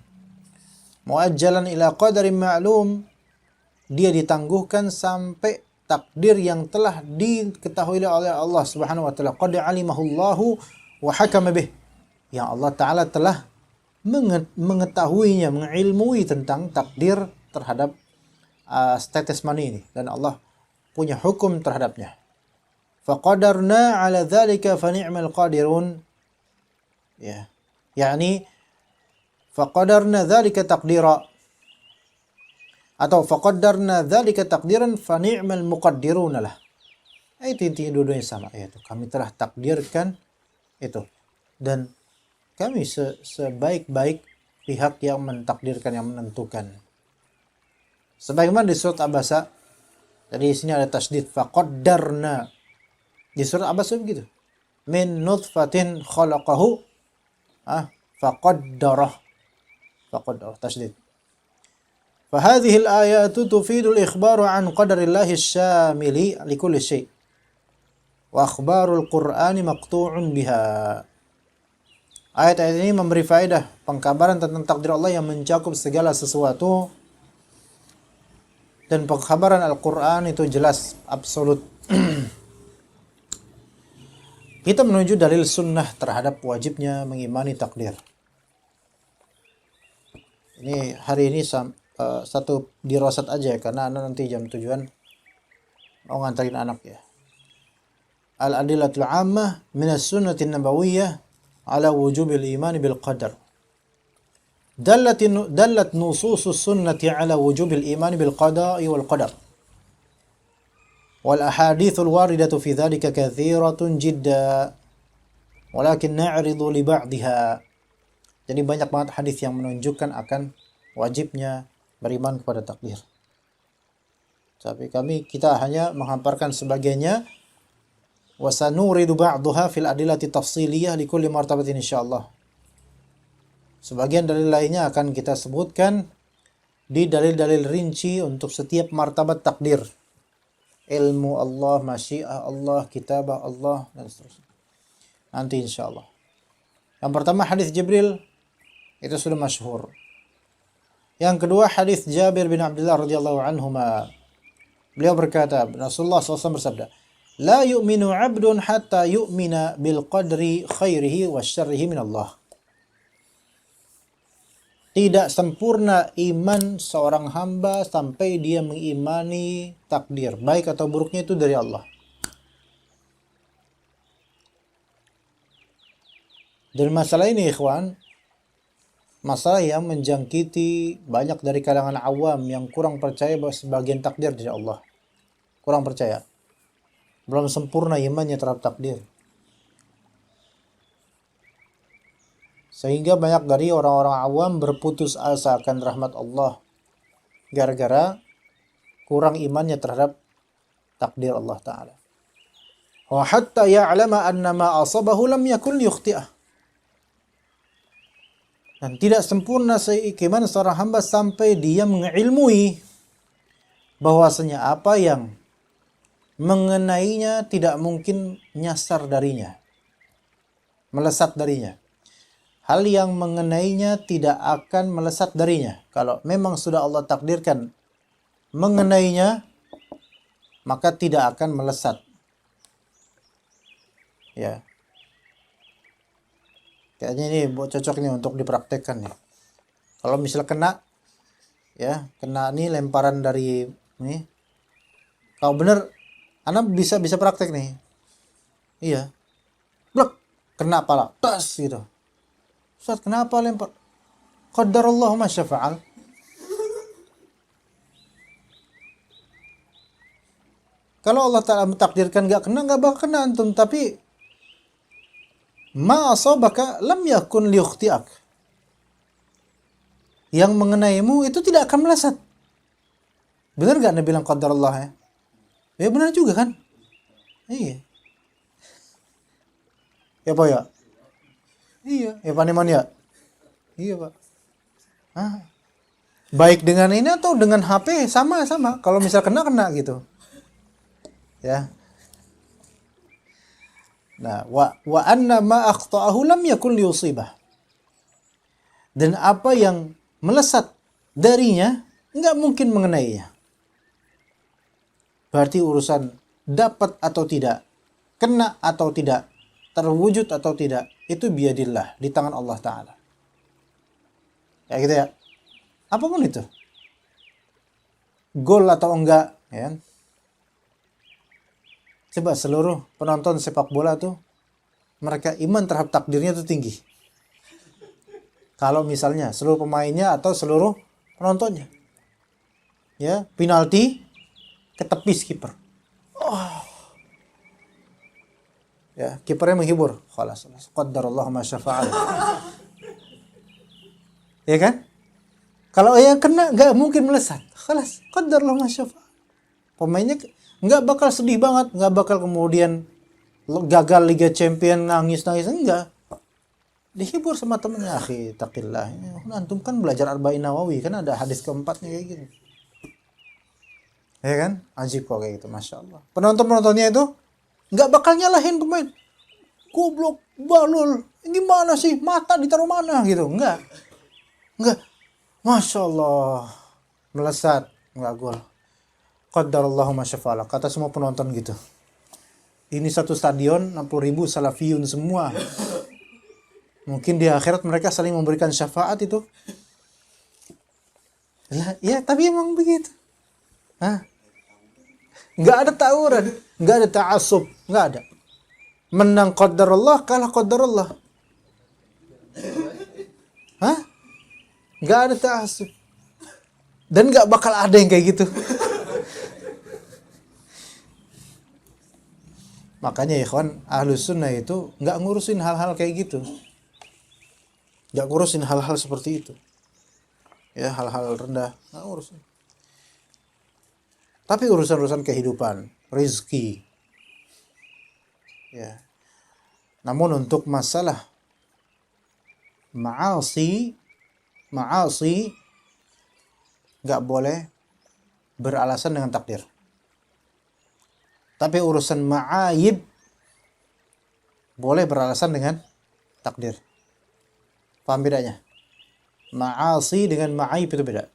Speaker 2: Muajjalan ila qadarin ma'lum, dia ditangguhkan sampai takdir yang telah diketahui oleh Allah Subhanahu wa taala. Qad alimahullahu wa hakama bih. Yang Allah taala telah mengetahuinya, mengilmui tentang takdir terhadap status mani ini, dan Allah punya hukum terhadapnya. Faqadarna ala dzalika fa ni'mal qadirun. Ya. yakni faqadarna dzalika taqdira, atau faqaddarna dzalika taqdiran fa ni'mal muqaddirun lah. Itu intinya dua-duanya sama, yaitu kami telah takdirkan itu, dan kami sebaik-baik pihak yang mentakdirkan, yang menentukan. Sebagaimana di surat Abasa, jadi di sini ada tasdid faqaddarna. Di surat Abasa begitu. Min nutfatin khalaqahu faqaddarah. Faqaddarah tasdid. Fahadhihi al-ayatu tufidu al-ikhbaru an qadarillahi asy-syamili li kulli syai'. Wa akhbarul Qur'ani maqtu'un biha. Ayat-ayat ini memberi faedah pengkabaran tentang takdir Allah yang mencakup segala sesuatu, dan pengkabaran Al-Quran itu jelas, absolut. Kita menuju dalil sunnah terhadap wajibnya mengimani takdir. Ini hari ini satu dirasat aja ya, karena anak nanti jam 7-an mau ngantarin anak ya. Al-adillatul ammah minas sunnatin nabawiyyah ala wujubil imani bil qadar. دلت نصوص السنة على وجوب الإيمان بالقضاء والقدر والأحاديث الواردة في ذلك كثيرة جدا ولكن نعرض لبعضها. Jadi banyak banget hadis yang menunjukkan akan wajibnya beriman kepada takdir. Tapi kita hanya menghamparkan sebagiannya. وسنورد بعضها في الأدلة التفصيلية لكل مرتبة إن شاء الله. Sebagian dalil lainnya akan kita sebutkan di dalil-dalil rinci untuk setiap martabat takdir. Ilmu Allah, masyiah Allah, kitabah Allah, dan seterusnya. Nanti insyaAllah. Yang pertama hadis Jibril, itu sudah masyhur. Yang kedua hadis Jabir bin Abdullah radhiyallahu anhuma. Beliau berkata, Rasulullah SAW bersabda, La yu'minu 'abdun hatta yu'mina bil qadri khairihi wa syarrihi min Allah. Tidak sempurna iman seorang hamba sampai dia mengimani takdir, baik atau buruknya itu dari Allah. Dan masalah ini ikhwan, masalah yang menjangkiti banyak dari kalangan awam yang kurang percaya bahwa sebagian takdir dari Allah. Kurang percaya. Belum sempurna imannya terhadap takdir. Sehingga banyak dari orang-orang awam berputus asa akan rahmat Allah gara-gara kurang imannya terhadap takdir Allah Ta'ala. Wa hatta ya'lama anna ma asabahu lam yakun liyukhti'ah. Dan tidak sempurna keimanan seorang hamba sampai dia mengilmui bahwasanya apa yang mengenainya tidak mungkin nyasar darinya, melesat darinya. Hal yang mengenainya tidak akan melesat darinya. Kalau memang sudah Allah takdirkan mengenainya, maka tidak akan melesat. Ya. Kayaknya ini cocok nih untuk dipraktekkan nih. Kalau misal kena, ya kena nih lemparan dari nih. Kalau bener, anak bisa praktek nih. Iya. Blok, kena pala, tas gitu. Ustaz, kenapa lempar? Qadarallahu ma syafa'al. Kalau Allah Ta'ala mentakdirkan gak bakal kena antum. Tapi ma asabaka lam yakun liyukhti'ak. Yang mengenaimu itu tidak akan melesat. Benar gak Nabi bilang qadarallah ya? Ya benar juga kan? Iya. Ya Pak ya? Iya, ya Pak Niman ya? Iya Pak. Ah. Baik dengan ini atau dengan HP sama-sama. Kalau misal kena gitu. Ya. Nah, wa anna ma akhta'ahu lam yakun liyusibah. Dan apa yang melesat darinya enggak mungkin mengenainya. Berarti urusan dapat atau tidak, kena atau tidak, terwujud atau tidak, itu biadillah, di tangan Allah Ta'ala. Ya gitu ya. Apapun itu. Gol atau enggak, ya. Coba seluruh penonton sepak bola tuh, mereka iman terhadap takdirnya itu tinggi. Kalau misalnya seluruh pemainnya atau seluruh penontonnya. Ya, penalti ketepis kiper. Oh. Ya, kipernya menghibur. Khalas, qadarallahu ma syafa'al. Ya kan? Kalau yang kena enggak mungkin melesat. Khalas, qadarallahu ma syafa'al. Pemainnya enggak bakal sedih banget, enggak bakal kemudian gagal Liga Champion nangis-nangis, enggak. Dihibur sama temennya, akhi taqillah. Antum kan belajar Arba'in Nawawi, kan ada hadis keempatnya kayak gitu. Ya kan? Ajib kok kayak gitu, Masya Allah. Penonton-penontonnya itu nggak bakal nyalahin pemain. Goblok, balul, gimana sih? Mata ditaruh mana gitu? Enggak. Masya Allah. Melesat, nggak gol. Qadarallahu ma syafa'al. Kata semua penonton gitu. Ini satu stadion, 60.000 salafiyun semua. Mungkin di akhirat mereka saling memberikan syafaat itu. Ya, tapi emang begitu. Hah? Nggak ada tawuran, nggak ada ta'assub, nggak ada. Menang qadarullah, kalah qadarullah. Hah? Nggak ada ta'assub. Dan nggak bakal ada yang kayak gitu. Makanya ikhwan, ahlus sunnah itu nggak ngurusin hal-hal kayak gitu. Nggak ngurusin hal-hal seperti itu. Ya, hal-hal rendah, nggak ngurusin. Tapi urusan-urusan kehidupan, rezeki. Ya. Namun untuk masalah ma'asi nggak boleh beralasan dengan takdir. Tapi urusan ma'ayib boleh beralasan dengan takdir. Paham bedanya? Ma'asi dengan ma'ayib itu beda.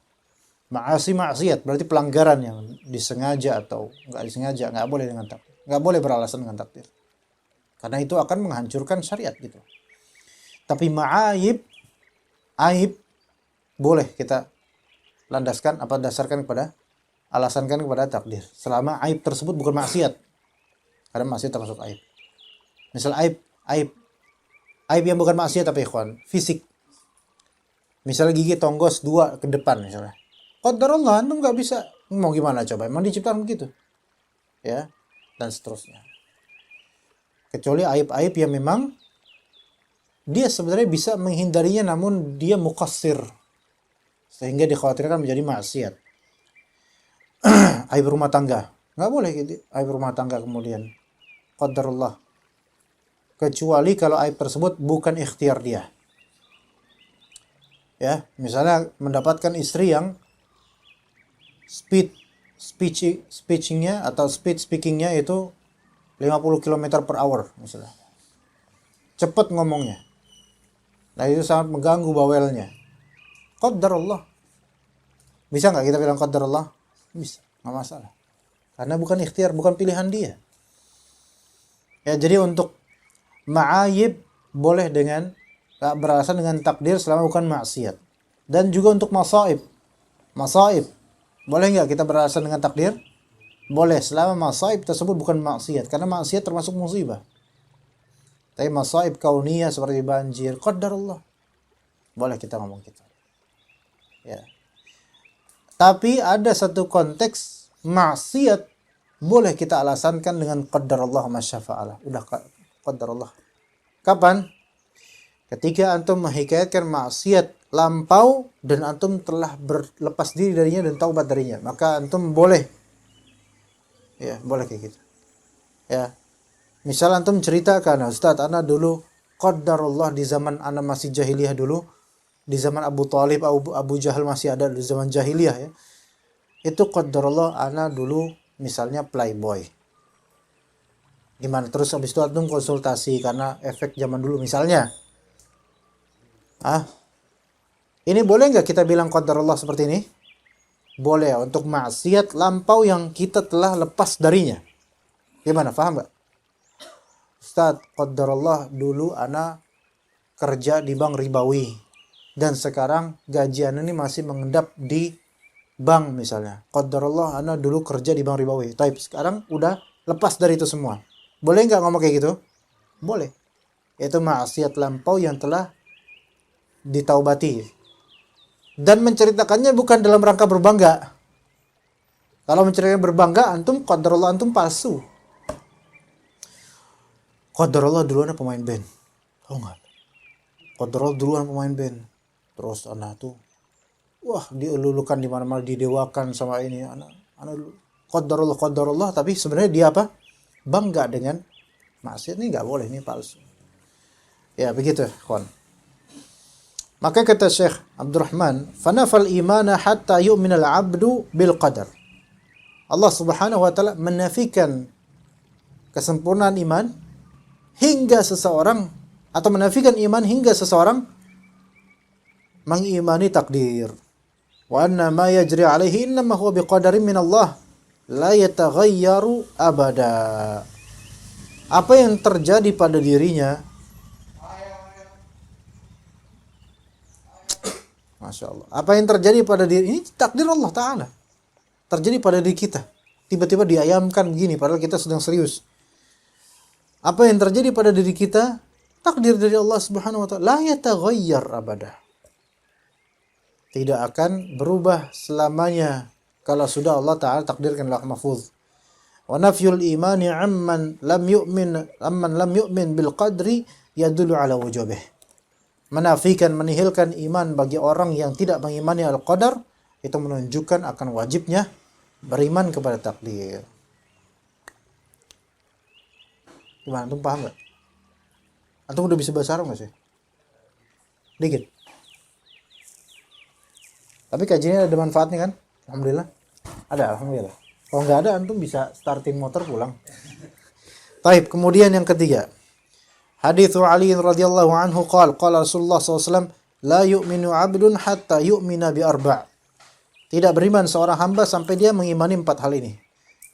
Speaker 2: Ma'asi maksiat berarti pelanggaran yang disengaja atau nggak disengaja, nggak boleh dengan takdir. Nggak boleh beralasan dengan takdir. Karena itu akan menghancurkan syariat gitu. Tapi ma'ayib, aib boleh kita landaskan apa dasarkan kepada alasankan kepada takdir. Selama aib tersebut bukan maksiat. Karena maksiat termasuk aib. Misal Aib yang bukan maksiat apa ikhwan? Fisik. Misalnya gigi tonggos 2 ke depan misalnya. Qadarullah, antum nggak bisa. Mau gimana coba? Emang diciptakan begitu. Ya, dan seterusnya. Kecuali aib-aib yang memang dia sebenarnya bisa menghindarinya namun dia muqassir. Sehingga dikhawatirkan menjadi maksiat. Aib rumah tangga. Nggak boleh gitu. Aib rumah tangga kemudian. Qadarullah. Kecuali kalau aib tersebut bukan ikhtiar dia. Ya, misalnya mendapatkan istri yang speakingnya atau speakingnya itu 50 km per hour misalnya. Cepat ngomongnya. Nah itu sangat mengganggu bawelnya. Qadarullah. Bisa nggak kita bilang qadarullah? Bisa, nggak masalah. Karena bukan ikhtiar, bukan pilihan dia. Ya jadi untuk ma'ayib boleh dengan beralasan dengan takdir selama bukan maksiat. Dan juga untuk masaib. Masaib. Boleh nggak kita beralasan dengan takdir? Boleh selama masaib tersebut bukan maksiat. Karena maksiat termasuk musibah. Tapi masaib kauniyah seperti banjir, qadarullah. Boleh kita ngomong gitu. Ya. Tapi ada satu konteks maksiat boleh kita alasankan dengan qadarullah masyafa'alah. Udah qadarullah. Kapan? Ketika antum menghikayatkan maksiat lampau dan antum telah berlepas diri darinya dan taubat darinya, maka antum boleh. Ya, boleh kayak gitu. Ya. Misal antum ceritakan, Ustaz, ana dulu qadarullah di zaman ana masih jahiliyah dulu, di zaman Abu Thalib, Abu Jahal masih ada di zaman jahiliyah ya. Itu qadarullah ana dulu misalnya playboy. Gimana? Terus habis itu antum konsultasi karena efek zaman dulu misalnya. Ini boleh nggak kita bilang qadarullah seperti ini? Boleh, untuk maksiat lampau yang kita telah lepas darinya. Gimana? Paham nggak? Ustaz, qadarullah dulu ana kerja di bank ribawi. Dan sekarang gajian ini masih mengendap di bank misalnya. Qadarullah ana dulu kerja di bank ribawi. Tapi sekarang udah lepas dari itu semua. Boleh nggak ngomong kayak gitu? Boleh. Itu maksiat lampau yang telah ditaubati. Dan menceritakannya bukan dalam rangka berbangga. Kalau menceritakan berbangga, antum qadarullah antum palsu. Qadarullah dulu ana pemain band. Tahu nggak? Qadarullah dulu ana pemain band. Terus anak tuh, wah dielulukan di mana-mana, didewakan sama ini. Anak dulu qadarullah, tapi sebenarnya dia apa? Bangga dengan maksiat. Ini nggak boleh, ini palsu. Ya begitu, kawan. Maka kata Syekh Abdurrahman, fanafal imana hatta yu'minal abdu bil qadar. Allah Subhanahu wa taala menafikan kesempurnaan iman hingga seseorang, atau menafikan iman hingga seseorang mengimani takdir. Wa anna ma yajri alaihi innama huwa biqadarin min Allah la yataghayyaru abada. Apa yang terjadi pada dirinya, Masya Allah, apa yang terjadi pada diri ini takdir Allah Ta'ala. Terjadi pada diri kita. Tiba-tiba diayamkan begini padahal kita sedang serius. Apa yang terjadi pada diri kita takdir dari Allah Subhanahu wa taala, la yataghayyar abada. Tidak akan berubah selamanya kalau sudah Allah Ta'ala takdirkan lauh mahfuz. Wa nafyul imani amman lam yu'min bil qadri yadullu ala wujubih. Menafikan, menihilkan iman bagi orang yang tidak mengimani al-qadar, itu menunjukkan akan wajibnya beriman kepada takdir. Gimana? Antum paham nggak? Antum udah bisa bahasa Arab nggak sih? Dikit. Tapi kajiannya ada manfaatnya kan? Alhamdulillah. Ada, alhamdulillah. Kalau nggak ada, antum bisa starting motor pulang. Taib. Kemudian yang ketiga. Hadits Ali radhiyallahu anhu qala Rasulullah SAW, la yu'minu 'abdun hatta yu'mina bi arba'. Tidak beriman seorang hamba sampai dia mengimani 4 hal ini.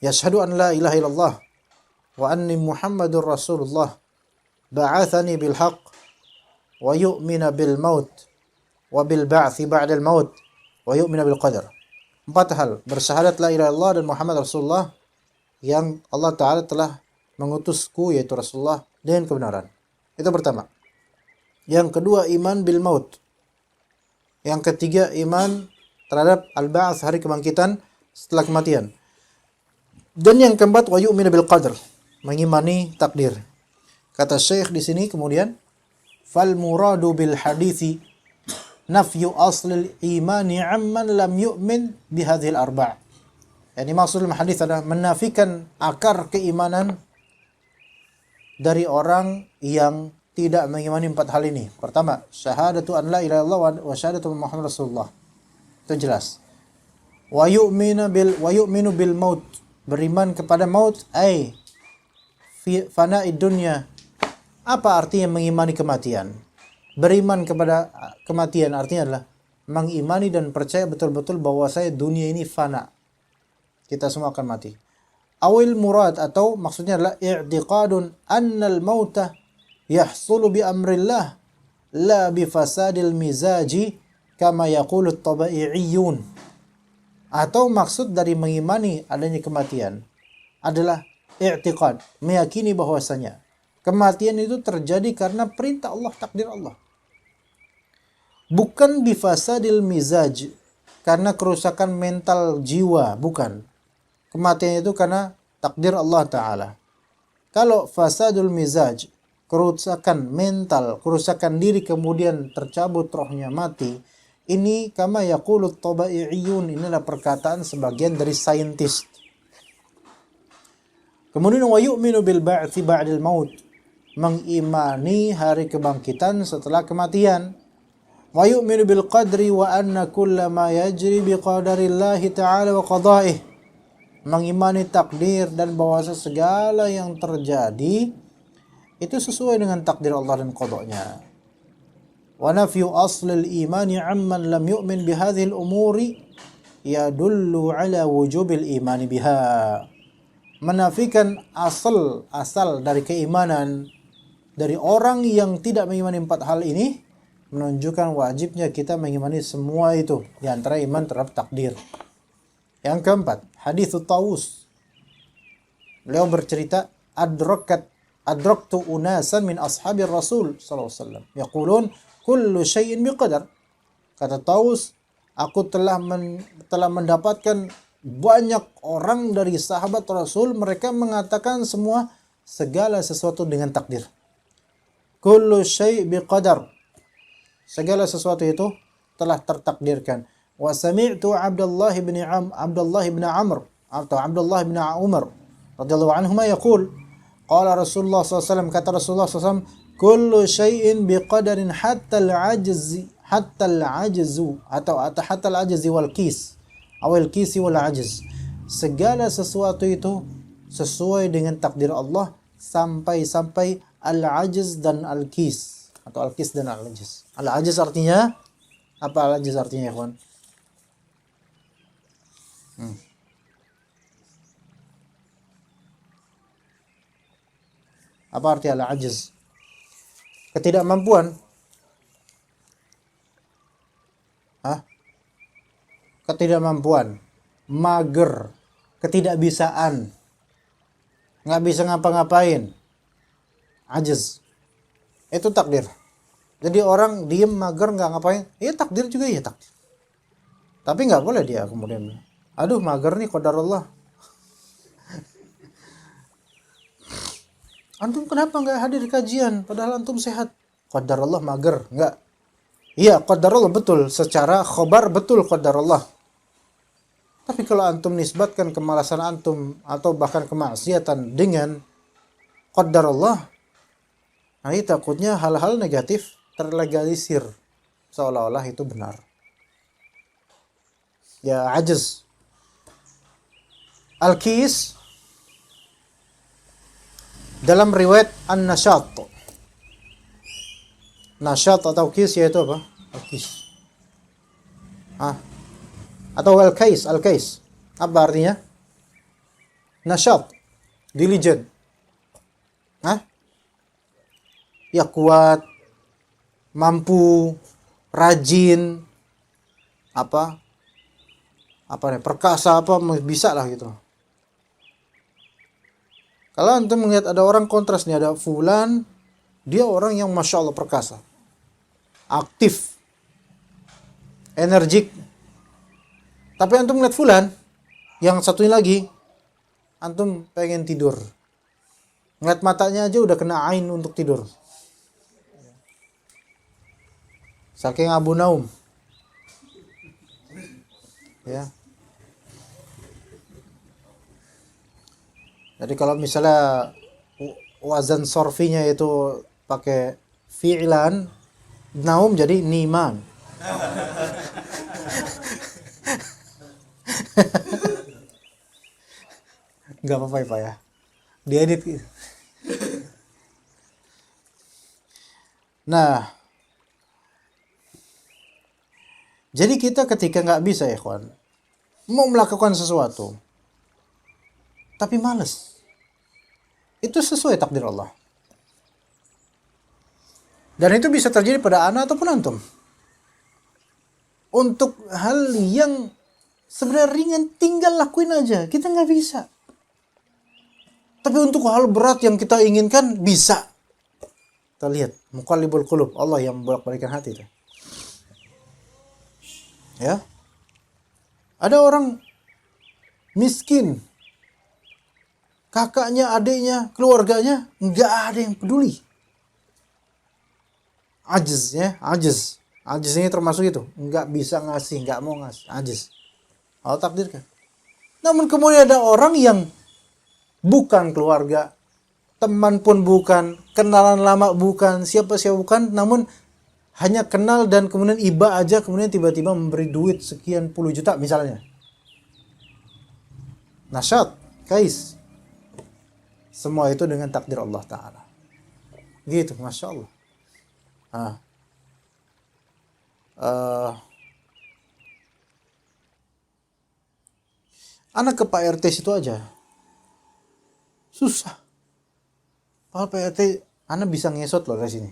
Speaker 2: Yashhadu an la ilaha illallah wa anni Muhammadur Rasulullah, ba'athani bil haqq, wa yu'mina bil maut wa bil ba'thi ba'dal maut, wa yu'mina bil qadar. 4 hal, bersyahadat la ilaha illallah dan Muhammad Rasulullah yang Allah Ta'ala telah mengutusku, yaitu Rasulullah, dengan kebenaran. Itu pertama. Yang kedua, iman bil maut. Yang ketiga, iman terhadap al-ba'ats, hari kebangkitan setelah kematian. Dan yang keempat, wa yu'minu bil qadar, mengimani takdir. Kata Syekh di sini kemudian, fal muradu bil hadithi nafyu aslil imani amman lam yu'min bihadhil arba'. Yani maksud hadis adalah menafikan akar keimanan dari orang yang tidak mengimani 4 hal ini. Pertama, syahadatu an la ilaha illallah wa syahadatu Muhammad Rasulullah. Itu jelas. Wa yu'minu bil maut, beriman kepada maut, ai fana'id dunya. Apa artinya mengimani kematian? Beriman kepada kematian artinya adalah mengimani dan percaya betul-betul bahwa dunia ini fana. Kita semua akan mati. Awil murad, atau maksudnya adalah i'tiqadun annal mauta yahsulu bi amrillah la bi fasadil mizaji kama yaqulu at-tabai'iyun. Atau maksud dari mengimani adanya kematian adalah i'tiqad, meyakini bahwasanya kematian itu terjadi karena perintah Allah, takdir Allah. Bukan bifasadil mizaj, karena kerusakan mental jiwa, bukan. Kematian itu karena takdir Allah Ta'ala. Kalau fasadul mizaj, kerusakan mental, kerusakan diri kemudian tercabut rohnya, mati, ini kama yaqulu at-tabai'iyun, inilah perkataan sebagian dari saintis. Kemudian wa yu'minu bil ba'tsi ba'dal maut, mengimani hari kebangkitan setelah kematian. Wa yu'minu bil qadri wa anna kulla ma yajri bi qadarillahi ta'ala wa qada'ih, mengimani takdir dan bahwa segala yang terjadi itu sesuai dengan takdir Allah dan qada'nya. Wa nafyu aslil imani amman lam yu'min bihadhil umuri yadullu ala wujubil imani biha, menafikan asal dari keimanan dari orang yang tidak mengimani 4 hal ini menunjukkan wajibnya kita mengimani semua itu, di antara iman terhadap takdir. Yang keempat, hadits Tawus. Beliau bercerita, adraktu unasan min ashabir Rasul sallallahu alaihi wasallam yaqulun kullu syai'in biqadar. Kata Tawus, aku telah mendapatkan banyak orang dari sahabat Rasul, mereka mengatakan segala sesuatu dengan takdir. Kullu syai' biqadar, segala sesuatu itu telah tertakdirkan. Wa sami'tu Abdullah bin Amr atau Abdullah bin Umar radhiyallahu anhuma yaqul qala Rasulullah SAW, kata Rasulullah SAW, kullu syai'in biqadarin hatta al-ajzi wal kis awal kisi wal ajiz. Segala sesuatu itu sesuai dengan takdir Allah sampai al-ajiz dan al-kis, atau al-kis dan al-ajiz. Al-ajiz artinya apa? Al-ajiz artinya, ikhwan? Apa arti al-ajiz? Ketidakmampuan. Ketidakmampuan, mager, ketidakbisaan, nggak bisa ngapa-ngapain, ajiz. Itu takdir. Jadi orang diem mager nggak ngapain, ya takdir juga, ya takdir. Tapi nggak boleh dia kemudian, aduh mager nih, qadarullah. Antum kenapa nggak hadir kajian padahal antum sehat? Qadarullah mager, nggak. Iya, qadarullah betul, secara khobar betul qadarullah. Tapi kalau antum nisbatkan kemalasan antum atau bahkan kemaksiatan dengan qadarullah, nah ini takutnya hal-hal negatif terlegalisir seolah-olah itu benar. Ya, ajiz. Al-kis dalam riwayat An-Nasyat. Nasyat atau kis yaitu apa? Al-kis. Atau al-kais, al-kais. Apa artinya? Nasyat, diligent. Ya kuat, mampu, rajin, perkasa, bisa lah gitu. Kalau antum melihat ada orang kontras nih, ada fulan, dia orang yang masya Allah perkasa, aktif, energik. Tapi antum ngeliat fulan, yang satunya lagi, antum pengen tidur. Ngeliat matanya aja udah kena ain untuk tidur. Saking Abu Naum. Ya. Jadi kalau misalnya wazan sorfinya itu pakai fi'lan, naum jadi niman. Gak apa-apa ya Pak ya, diedit. Nah, jadi kita ketika nggak bisa ya kawan, mau melakukan sesuatu tapi males, itu sesuai takdir Allah. Dan itu bisa terjadi pada anak ataupun antum. Untuk hal yang sebenarnya ringan, tinggal lakuin aja, kita nggak bisa. Tapi untuk hal berat yang kita inginkan, bisa. Kita lihat, muqallibul qulub, Allah yang bolak-balikan hati itu. Ya. Ada orang miskin, kakaknya, adiknya, keluarganya nggak ada yang peduli. Ajiz ya, ajiz. Ajiz ini termasuk itu, nggak bisa ngasih, nggak mau ngasih, ajiz. Allah takdirkan. Namun kemudian ada orang yang bukan keluarga, teman pun bukan, kenalan lama bukan, siapa-siapa bukan, namun hanya kenal dan kemudian iba aja, kemudian tiba-tiba memberi duit sekian puluh juta misalnya. Nasyad, kais. Semua itu dengan takdir Allah Ta'ala. Gitu, Masya Allah. Anak ke Pak RT situ aja susah. Pak RT, anak bisa ngesot loh dari sini.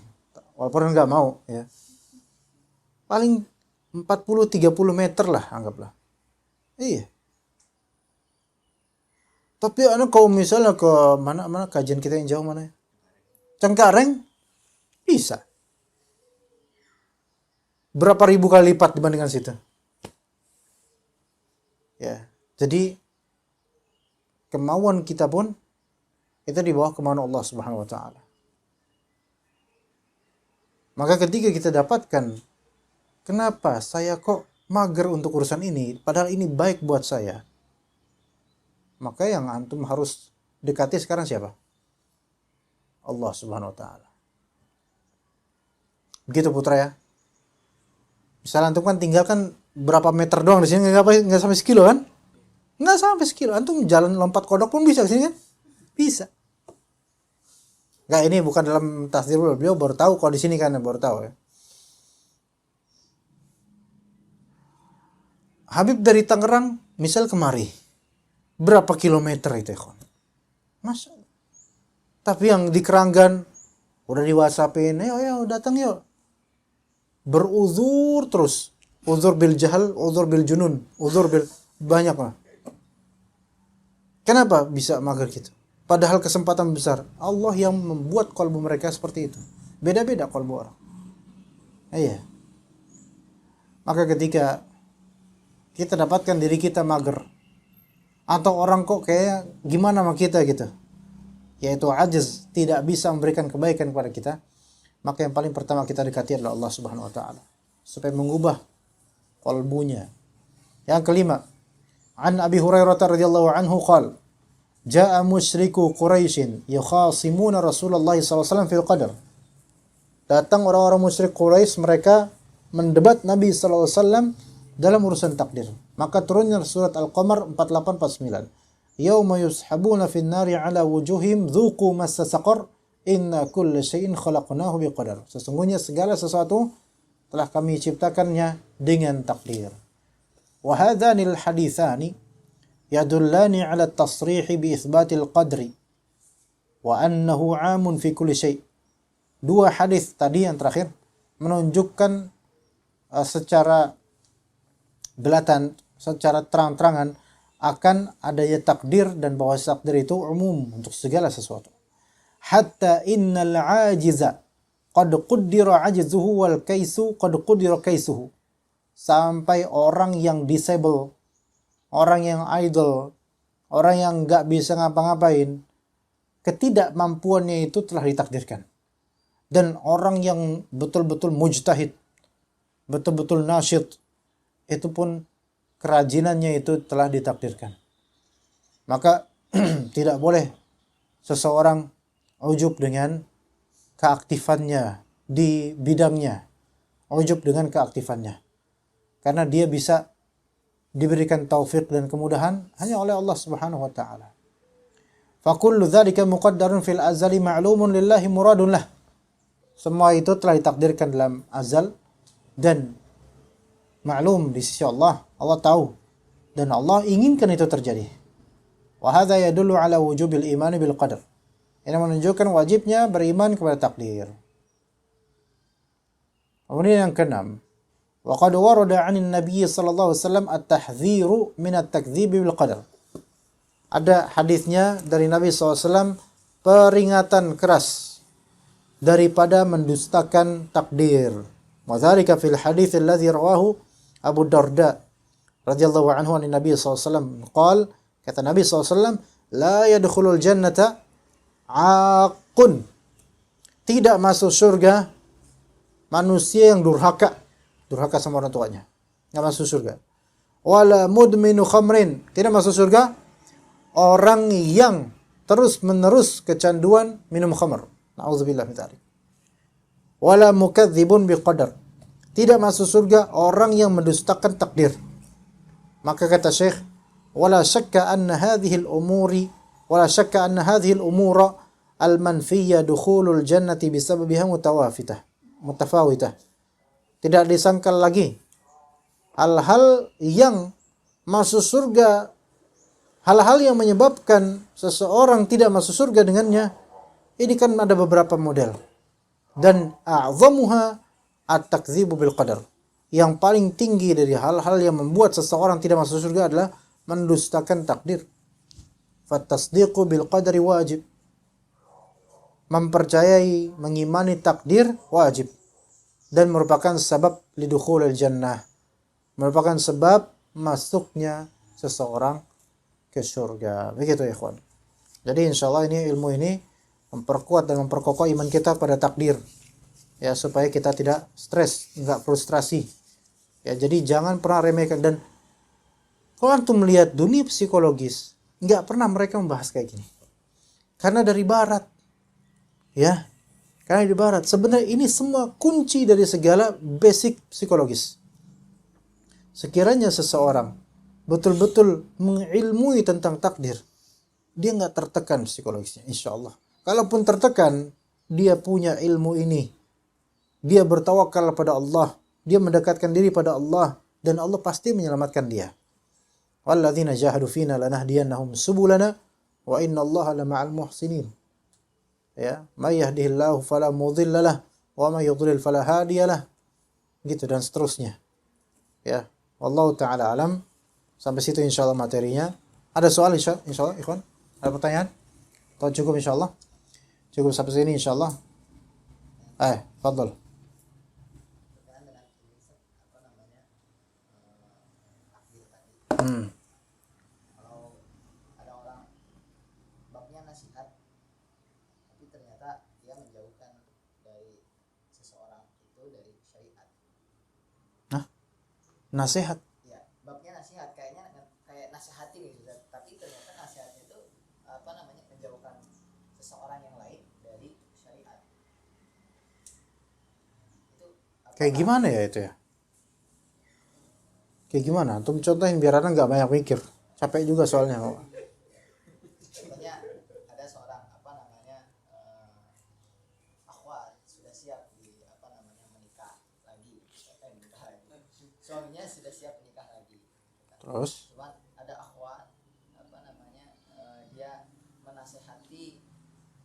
Speaker 2: Walaupun nggak mau ya. Paling 40-30 meter lah anggaplah. Iya. Tapi anak kalau misalnya ke mana kajian kita yang jauh mana ya? Cengkareng bisa. Berapa ribu kali lipat dibandingkan situ. Ya. Jadi kemauan kita pun itu di bawah kemauan Allah Subhanahu wa taala. Maka ketika kita dapatkan, kenapa saya kok mager untuk urusan ini, padahal ini baik buat saya. Maka yang antum harus dekati sekarang siapa? Allah Subhanahu wa taala. Begitu putra ya. Misalnya antum kan tinggalkan berapa meter doang di sini, nggak sampai sekilo kan? Nggak sampai sekilo. Antum jalan lompat kodok pun bisa ke sini kan? Bisa. Nggak, ini bukan dalam tasdir beliau baru tahu kalau di sini kan baru tahu ya. Habib dari Tangerang misal kemari, berapa kilometer itu ya kawan? Masya Allah. Tapi yang di Keranggan udah di WhatsAppin, ayo datang yuk. Beruzur terus, uzur bil jahal, uzur bil junun, uzur bil banyak lah. Kenapa bisa mager gitu? Padahal kesempatan besar. Allah yang membuat kalbu mereka seperti itu. Beda-beda kalbu orang. Iya. Maka ketika kita dapatkan diri kita mager, atau orang kok kayak gimana sama kita gitu, yaitu ajiz, tidak bisa memberikan kebaikan kepada kita, maka yang paling pertama kita dekati adalah Allah Subhanahu wa taala supaya mengubah kalbunya. Yang kelima, an Abi Hurairah radhiyallahu anhu qala, jaa musyriku Quraisyin yukhasimuna Rasulullah sallallahu alaihi wasallam fil qadar. Datang orang-orang musyrik Quraisy, mereka mendebat Nabi sallallahu alaihi wasallam dalam urusan takdir. Maka turunnya surat Al-Qamar 48-49. Yauma yushabuna fin nari ala wujuhim dzuqu massa saqar inna kulla syai'in khalaqnahu biqadar. Sesungguhnya segala sesuatu telah kami ciptakannya dengan takdir. Wa hadhanil hadithani yadullani ala at-tasrihi bi itsbatil qadri wa annahu 'amun fi kulli syai'. Dua hadis tadi yang terakhir menunjukkan secara belatan, secara terang-terangan akan adanya takdir dan bahwa takdir itu umum untuk segala sesuatu. Hatta innal ajiza qad quddira ajzuhu wal kaisu qad quddira kaisuhu. Sampai orang yang disable, orang yang idle, orang yang nggak bisa ngapa-ngapain, ketidakmampuannya itu telah ditakdirkan. Dan orang yang betul-betul mujtahid, betul-betul nasyid, itu pun kerajinannya itu telah ditakdirkan. Maka tidak boleh seseorang ujub dengan keaktifannya di bidangnya, ujub dengan keaktifannya, karena dia bisa diberikan taufik dan kemudahan hanya oleh Allah Subhanahu wa taala. Fa kullu dzalika muqaddarun fil azali ma'lumun lillahi muradun lah. Semua itu telah ditakdirkan dalam azal dan maklum di sisi Allah. Allah tahu dan Allah inginkan itu terjadi. Wa hadza yadullu ala wujubil iman bil qadar. Ini menunjukkan wajibnya beriman kepada takdir. Kemudian yang keenam, wa qad warada 'anil nabiy sallallahu alaihi wasallam at-tahdhiru min at-takdzib bil qadar. Ada hadisnya dari Nabi SAW peringatan keras daripada mendustakan takdir. Wa dzalika fil hadits alladzi rawahu Abu Darda radhiyallahu anhu an Nabi SAW qala, kata Nabi SAW, la yadkhulul jannata aqun, tidak masuk surga manusia yang durhaka sama orang tuanya, nggak masuk surga. Wala mudminu khamrin, tidak masuk surga orang yang terus menerus kecanduan minum khamr. Nauzubillah min dzalik. Wala mukadzibun biqadar, tidak masuk surga orang yang mendustakan takdir. Maka kata Syekh, wala syakka anna hadhihi al-umura al-manfiyya dukhulul jannati bisababiha mutafawitah. Tidak disangkal lagi hal-hal yang masuk surga, hal-hal yang menyebabkan seseorang tidak masuk surga dengannya, ini kan ada beberapa model. Dan a'zamuha at-takdzibu bil qadar. Yang paling tinggi dari hal-hal yang membuat seseorang tidak masuk surga adalah mendustakan takdir. Fatasdiqu bil qadari wajib. Mempercayai, mengimani takdir wajib. Dan merupakan sebab lidukhulil jannah. Merupakan sebab masuknya seseorang ke surga. Begitu ya ikhwan. Jadi insyaallah ini ilmu ini memperkuat dan memperkokoh iman kita pada takdir. Ya, supaya kita tidak stres, enggak frustrasi. Ya, jadi jangan pernah remehkan. Dan kalau antum melihat dunia psikologis, enggak pernah mereka membahas kayak gini. Karena dari barat. Ya. Karena dari barat. Sebenarnya ini semua kunci dari segala basic psikologis. Sekiranya seseorang betul-betul mengilmui tentang takdir, dia enggak tertekan psikologisnya, insyaallah. Kalaupun tertekan, dia punya ilmu ini. Dia bertawakal pada Allah, dia mendekatkan diri pada Allah, dan Allah pasti menyelamatkan dia. Walladzina jahadu fina lanahdiyannahum subulana wa innallaha lama'al muhsinin. Ya, may yahdihillahu fala mudhillalah wa may yudlil fala hadiyalah. Gitu dan seterusnya. Ya, wallahu taala alam. Sampai situ insyaallah materinya. Ada soal insyaallah ikhwan? Ada pertanyaan? Atau cukup insyaallah? Cukup sampai sini insyaallah. Fadhal.
Speaker 3: Kalau ada orang babnya nasihat, tapi ternyata dia menjauhkan dari seseorang itu dari syariat.
Speaker 2: Nasihat.
Speaker 3: Ya, babnya nasihat kayak nasihatin gitu, tapi ternyata nasihatnya itu menjauhkan seseorang yang lain dari syariat. Itu
Speaker 2: Kayak gimana ya itu ya? Kayak gimana? Antum contohin biar anak nggak banyak mikir. Capek juga soalnya.
Speaker 3: Contohnya ada seorang akhwat sudah siap menikah lagi, suaminya sudah siap menikah lagi.
Speaker 2: Terus?
Speaker 3: Cuman ada akhwat dia menasehati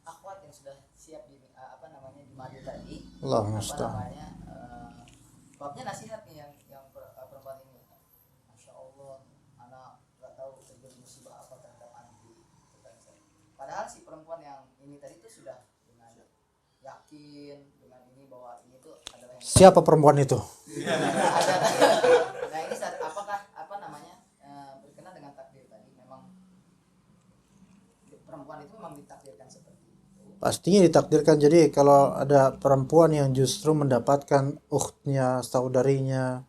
Speaker 3: akhwat yang sudah siap di madu tadi.
Speaker 2: Allah musta'an.
Speaker 3: Babnya nasihat nih yang perempuan ini. Masya Allah, anak nggak tahu terjadi musibah apa terhadap anti. Padahal si perempuan yang ini tadi itu sudah dengan yakin dengan ini bahwa ini tuh adalah yang
Speaker 2: Siapa perempuan itu?
Speaker 3: ada. Nah ini apakah apa namanya berkenaan dengan takdir tadi, memang perempuan itu memang ditakdirkan seperti itu?
Speaker 2: Pastinya ditakdirkan. Jadi kalau ada perempuan yang justru mendapatkan ukhtnya, saudarinya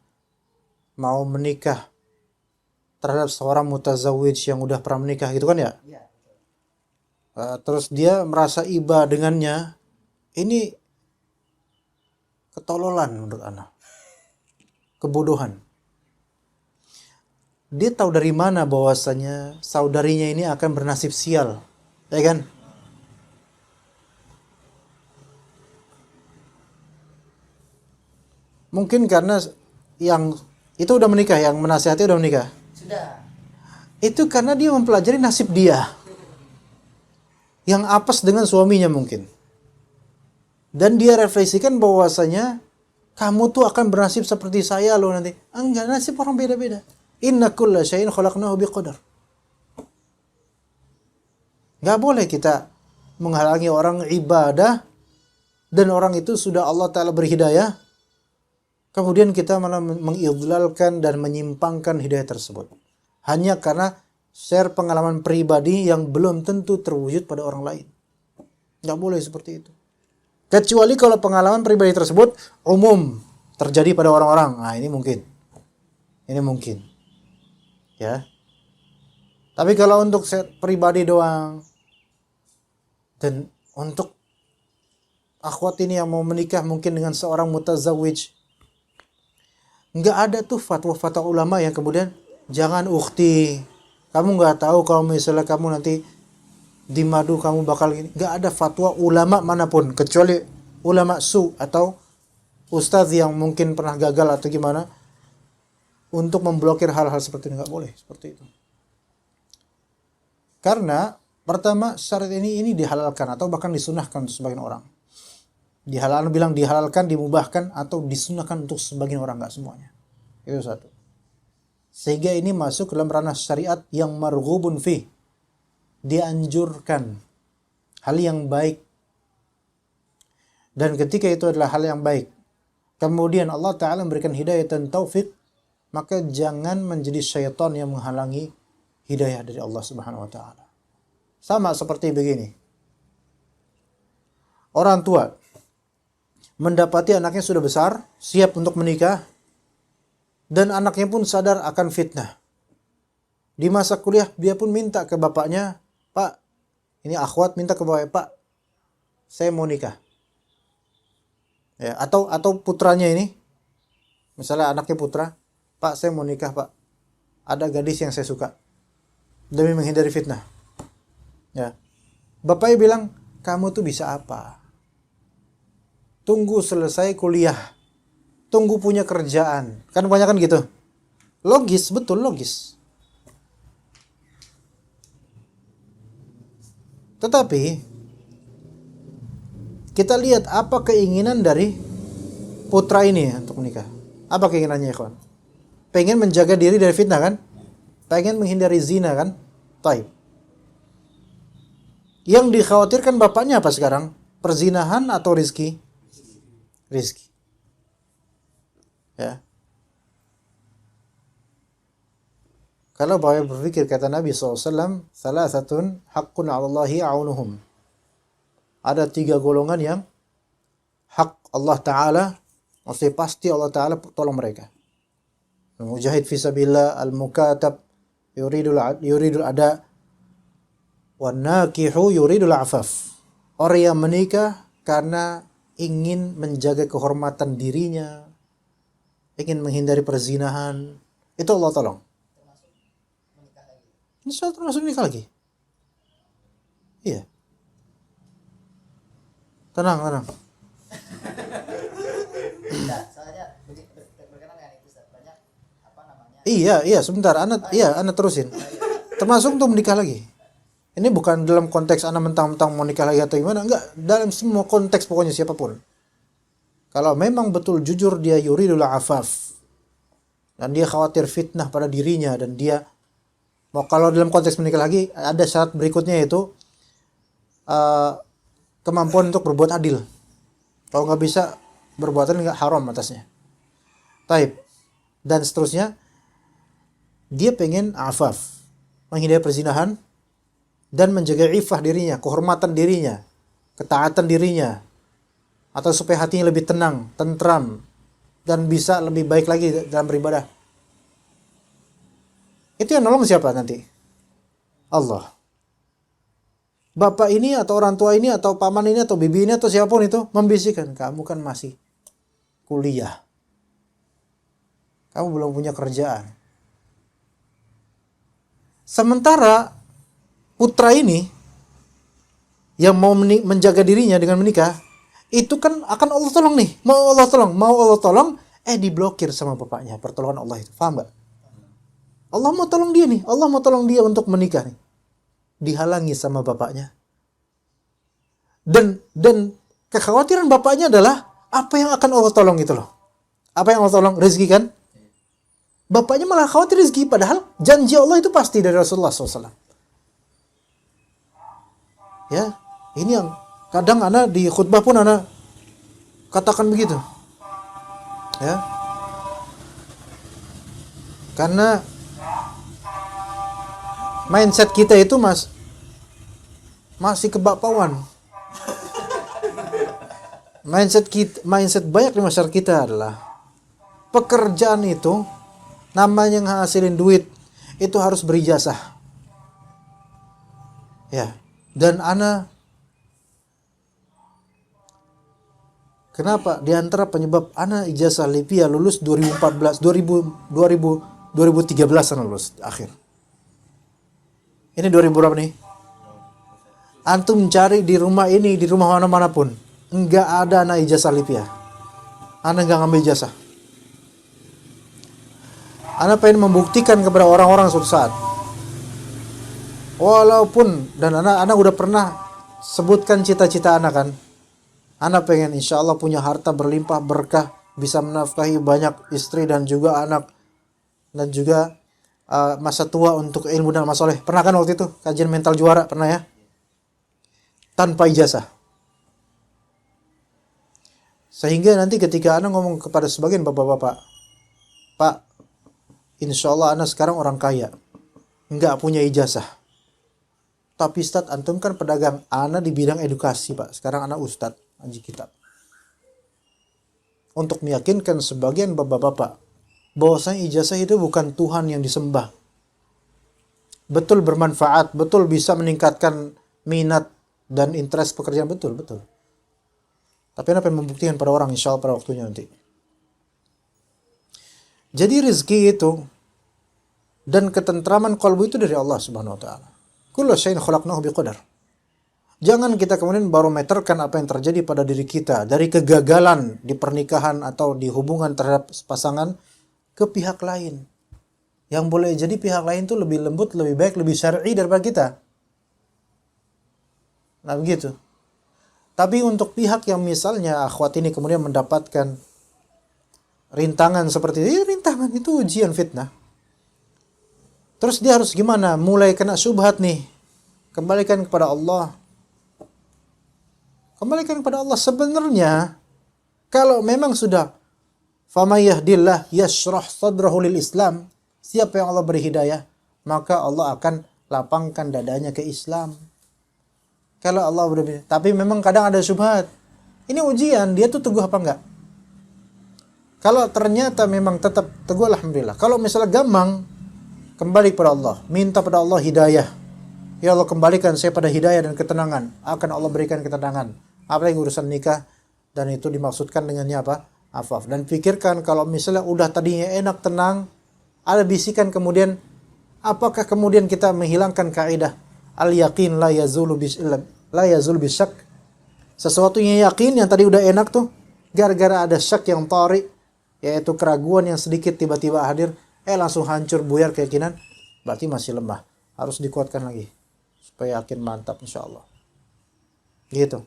Speaker 2: mau menikah terhadap seorang mutazawwij yang udah pernah menikah gitu kan ya,
Speaker 3: Iya betul.
Speaker 2: terus dia merasa iba dengannya, ini ketololan menurut ana, kebodohan. Dia tahu dari mana bahwasanya saudarinya ini akan bernasib sial, ya kan? Mungkin karena yang itu udah menikah, yang menasihati udah menikah.
Speaker 3: Sudah.
Speaker 2: Itu karena dia mempelajari nasib dia yang apes dengan suaminya mungkin. Dan dia refleksikan bahwasanya kamu tuh akan bernasib seperti saya loh nanti. Enggak, nasib orang beda-beda. Inna kulla syai'in khalaqnahu biqadar. Enggak boleh kita menghalangi orang ibadah dan orang itu sudah Allah Ta'ala beri hidayah, kemudian kita malah mengidlalkan dan menyimpangkan hidayah tersebut hanya karena share pengalaman pribadi yang belum tentu terwujud pada orang lain. Nggak boleh seperti itu. Kecuali kalau pengalaman pribadi tersebut umum terjadi pada orang-orang. Nah, ini mungkin. Ini mungkin. Ya. Tapi kalau untuk share pribadi doang dan untuk akhwat ini yang mau menikah mungkin dengan seorang mutazawwij, nggak ada tuh fatwa-fatwa ulama yang kemudian jangan ukhti, kamu nggak tahu kalau misalnya kamu nanti di madu kamu bakal gini. Nggak ada fatwa ulama manapun kecuali ulama su atau ustadz yang mungkin pernah gagal atau gimana untuk memblokir hal-hal seperti ini. Nggak boleh seperti itu. Karena pertama syarat ini dihalalkan atau bahkan disunahkan untuk sebagian orang. Bilang dihalalkan, dimubahkan atau disunahkan untuk sebagian orang, nggak semuanya. Itu satu. Sehingga ini masuk dalam ranah syariat yang marghubun fi, dianjurkan, hal yang baik. Dan ketika itu adalah hal yang baik, kemudian Allah Ta'ala memberikan hidayah dan taufik, maka jangan menjadi syaitan yang menghalangi hidayah dari Allah Subhanahu wa Ta'ala. Sama seperti begini. Orang tua mendapati anaknya sudah besar, siap untuk menikah, dan anaknya pun sadar akan fitnah. Di masa kuliah, dia pun minta ke bapaknya, Pak, ini akhwat minta ke bapaknya, Pak, saya mau nikah. Ya, atau putranya ini, misalnya anaknya putra, Pak, saya mau nikah, Pak. Ada gadis yang saya suka. Demi menghindari fitnah. Ya. Bapaknya bilang, kamu tuh bisa apa? Tunggu selesai kuliah. Tunggu punya kerjaan. Kan kebanyakan gitu. Logis, betul logis. Tetapi kita lihat apa keinginan dari putra ini untuk menikah. Apa keinginannya, kawan? Pengen menjaga diri dari fitnah kan? Pengen menghindari zina kan? Taib. Yang dikhawatirkan bapaknya apa sekarang? Perzinahan atau rizki? Rizki. Ya. Kalau bapaknya berpikir, kata Nabi SAW, salasatun haqqun 'ala Allahi a'unuhum. Ada 3 golongan yang hak Allah Ta'ala, maksudnya pasti Allah Ta'ala tolong mereka. Al-mujahid fisabilillah, al-mukatab yuridul ada, wan nakihu yuridul afaf. Orang yang menikah karena ingin menjaga kehormatan dirinya, ingin menghindari perzinahan, itu Allah tolong. Ini termasuk nikah lagi. Iya. Tenang.
Speaker 3: Soalnya berkenaan dengan itu, Ustaz. Banyak apa namanya?
Speaker 2: Iya, sebentar. Anda terusin. Termasuk untuk menikah lagi. Ini bukan dalam konteks Anda mentang-mentang mau nikah lagi atau gimana. Enggak, dalam semua konteks pokoknya siapapun. Kalau memang betul jujur dia yuridul afaf, dan dia khawatir fitnah pada dirinya, dan dia mau, kalau dalam konteks menikah lagi, ada syarat berikutnya yaitu kemampuan untuk berbuat adil. Kalau nggak bisa berbuatan nggak haram atasnya. Taib. Dan seterusnya, dia pengen afaf, menghindari perzinahan dan menjaga ifah dirinya, kehormatan dirinya, ketaatan dirinya, atau supaya hatinya lebih tenang, tentram, dan bisa lebih baik lagi dalam beribadah. Itu yang nolong siapa nanti? Allah. Bapak ini atau orang tua ini atau paman ini atau bibi ini atau siapapun itu membisikkan, kamu kan masih kuliah. Kamu belum punya kerjaan. Sementara putra ini yang mau menjaga dirinya dengan menikah, itu kan akan Allah tolong nih. Mau Allah tolong, diblokir sama bapaknya. Pertolongan Allah itu. Paham gak? Allah mau tolong dia nih. Allah mau tolong dia untuk menikah nih. Dihalangi sama bapaknya. Dan kekhawatiran bapaknya adalah apa yang akan Allah tolong itu loh. Apa yang Allah tolong? Rezeki kan? Bapaknya malah khawatir rezeki, padahal janji Allah itu pasti dari Rasulullah SAW. Ya, ini yang kadang ana di khutbah pun ana katakan begitu. Ya. Karena mindset kita itu masih kebapauan. Mindset banyak di masyarakat kita adalah pekerjaan itu namanya ngasilin duit itu harus berijazah. Ya, dan ana kenapa? Di antara penyebab ana ijazah Lipia lulus 2013 ana lulus akhir. Ini 2000 berapa nih? Antum cari di rumah ini, di rumah mana-mana pun, enggak ada ana ijazah Lipia. Ana enggak ngambil ijazah. Ana pengen membuktikan kepada orang-orang suatu saat. Walaupun, dan ana udah pernah sebutkan cita-cita ana kan. Ana pengen insya Allah punya harta berlimpah berkah, bisa menafkahi banyak istri dan juga anak, dan juga masa tua untuk ilmu dan amal soleh. Pernah kan waktu itu kajian mental juara, pernah ya? Tanpa ijazah. Sehingga nanti ketika ana ngomong kepada sebagian bapak-bapak, Pak, insya Allah ana sekarang orang kaya, nggak punya ijazah. Tapi Ustadz, antum kan pedagang. Ana di bidang edukasi, Pak. Sekarang ana Ustadz, ngaji kitab. Untuk meyakinkan sebagian bapak-bapak bahwasanya ijazah itu bukan Tuhan yang disembah. Betul bermanfaat, betul bisa meningkatkan minat dan interest pekerjaan, betul. Tapi ana pengen membuktikan pada orang insya Allah pada waktunya nanti. Jadi rezeki itu dan ketentraman kalbu itu dari Allah Subhanahu wa taala. Kullu syai'in khalaqnahu biqadar. Jangan kita kemudian barometerkan apa yang terjadi pada diri kita dari kegagalan di pernikahan atau di hubungan terhadap pasangan ke pihak lain. Yang boleh jadi pihak lain itu lebih lembut, lebih baik, lebih syar'i daripada kita. Nah begitu. Tapi untuk pihak yang misalnya akhwat ini kemudian mendapatkan rintangan seperti itu, rintangan itu ujian fitnah. Terus dia harus gimana? Mulai kena syubhat nih. Kembalikan kepada Allah. Kembalikan kepada Allah. Sebenarnya kalau memang sudah faman yahdillah yashrah sadrahu lil Islam, siapa yang Allah beri hidayah, maka Allah akan lapangkan dadanya ke Islam. Kalau Allah berbeda. Tapi memang kadang ada syubhat. Ini ujian, dia tuh teguh apa enggak? Kalau ternyata memang tetap teguh, alhamdulillah. Kalau misalnya gampang, kembali kepada Allah, minta pada Allah hidayah. Ya Allah, kembalikan saya pada hidayah dan ketenangan. Akan Allah berikan ketenangan. Apalagi urusan nikah, dan itu dimaksudkan dengannya apa? Afaf. Dan pikirkan kalau misalnya udah tadinya enak, tenang, ada bisikan kemudian, apakah kemudian kita menghilangkan kaidah al-yaqin la yazulu bisyak. Sesuatu yang yakin, yang tadi udah enak tuh, gara-gara ada syak yang tari, yaitu keraguan yang sedikit tiba-tiba hadir, langsung hancur buyar keyakinan, berarti masih lemah. Harus dikuatkan lagi supaya yakin mantap insyaallah. Gitu.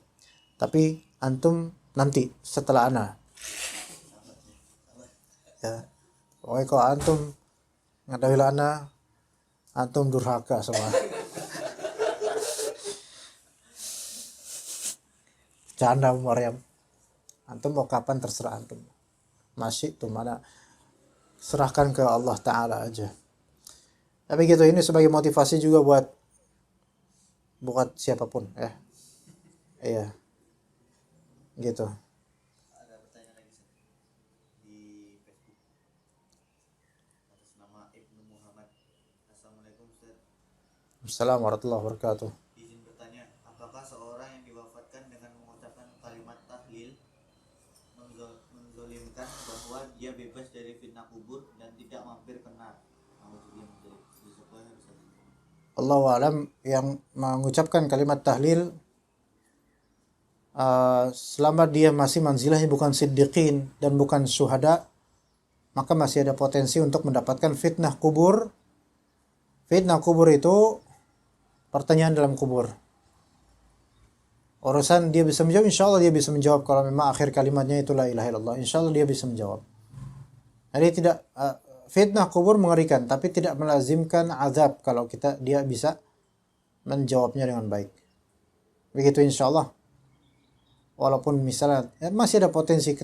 Speaker 2: Tapi antum nanti setelah ana. Ya. Pokoknya kalau antum ngadawi ana, antum durhaka sama. Canda Maryam. Antum mau kapan terserah antum. Masih tuh mana, serahkan ke Allah Ta'ala aja. Tapi gitu, ini sebagai motivasi juga buat siapapun ya. Iya. Gitu.
Speaker 4: Ada pertanyaan lagi Ustaz, di Facebook atas nama Ibnu Muhammad. Assalamualaikum Ustaz.
Speaker 2: Assalamualaikum warahmatullahi wabarakatuh.
Speaker 4: Izin bertanya, apakah seorang yang diwafatkan dengan mengucapkan kalimat tahlil menzolimkan bahwa dia bebas dari fitnah kubur dan tidak mampir ke nar?
Speaker 2: Allahu a'lam, yang mengucapkan kalimat tahlil selama dia masih manzilahnya bukan siddiqin dan bukan syuhada, maka masih ada potensi untuk mendapatkan fitnah kubur. Fitnah kubur itu pertanyaan dalam kubur. Urusan dia bisa menjawab, insya Allah dia bisa menjawab kalau memang akhir kalimatnya itu la ilaha illallah, insya Allah dia bisa menjawab. Jadi tidak fitnah kubur mengerikan, tapi tidak melazimkan azab kalau dia bisa menjawabnya dengan baik. Begitu insya Allah. Walaupun misalnya masih ada potensi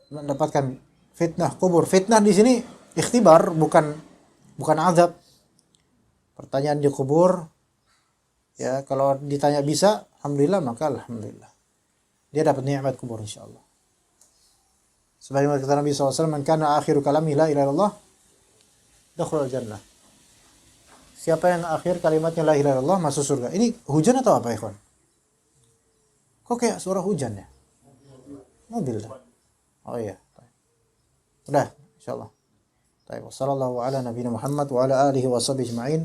Speaker 2: mendapatkan fitnah kubur. Fitnah di sini ikhtibar, bukan azab. Pertanyaan di kubur, ya kalau ditanya bisa, alhamdulillah, maka alhamdulillah. Dia dapat nikmat kubur insya Allah. Sebagaimana kata Nabi SAW, man kana akhiru kalami la ilaha illallah dakhulal jannah. Siapa yang akhir kalimatnya la ilaha illallah masuk surga. Ini hujan atau apa, ikhwan? Kok kayak suara hujan ya? Mobil dah. Oh iya. Udah, insyaallah. Baik, wassallallahu ala nabiyina Muhammad wa ala alihi wa sahbihi ajma'in.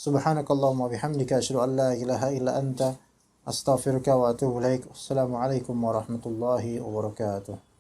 Speaker 2: Subhanakallahumma wa bihamdika asyhadu an la ilaha illa anta astaghfiruka wa atubu ilaik. Assalamualaikum warahmatullahi wabarakatuh.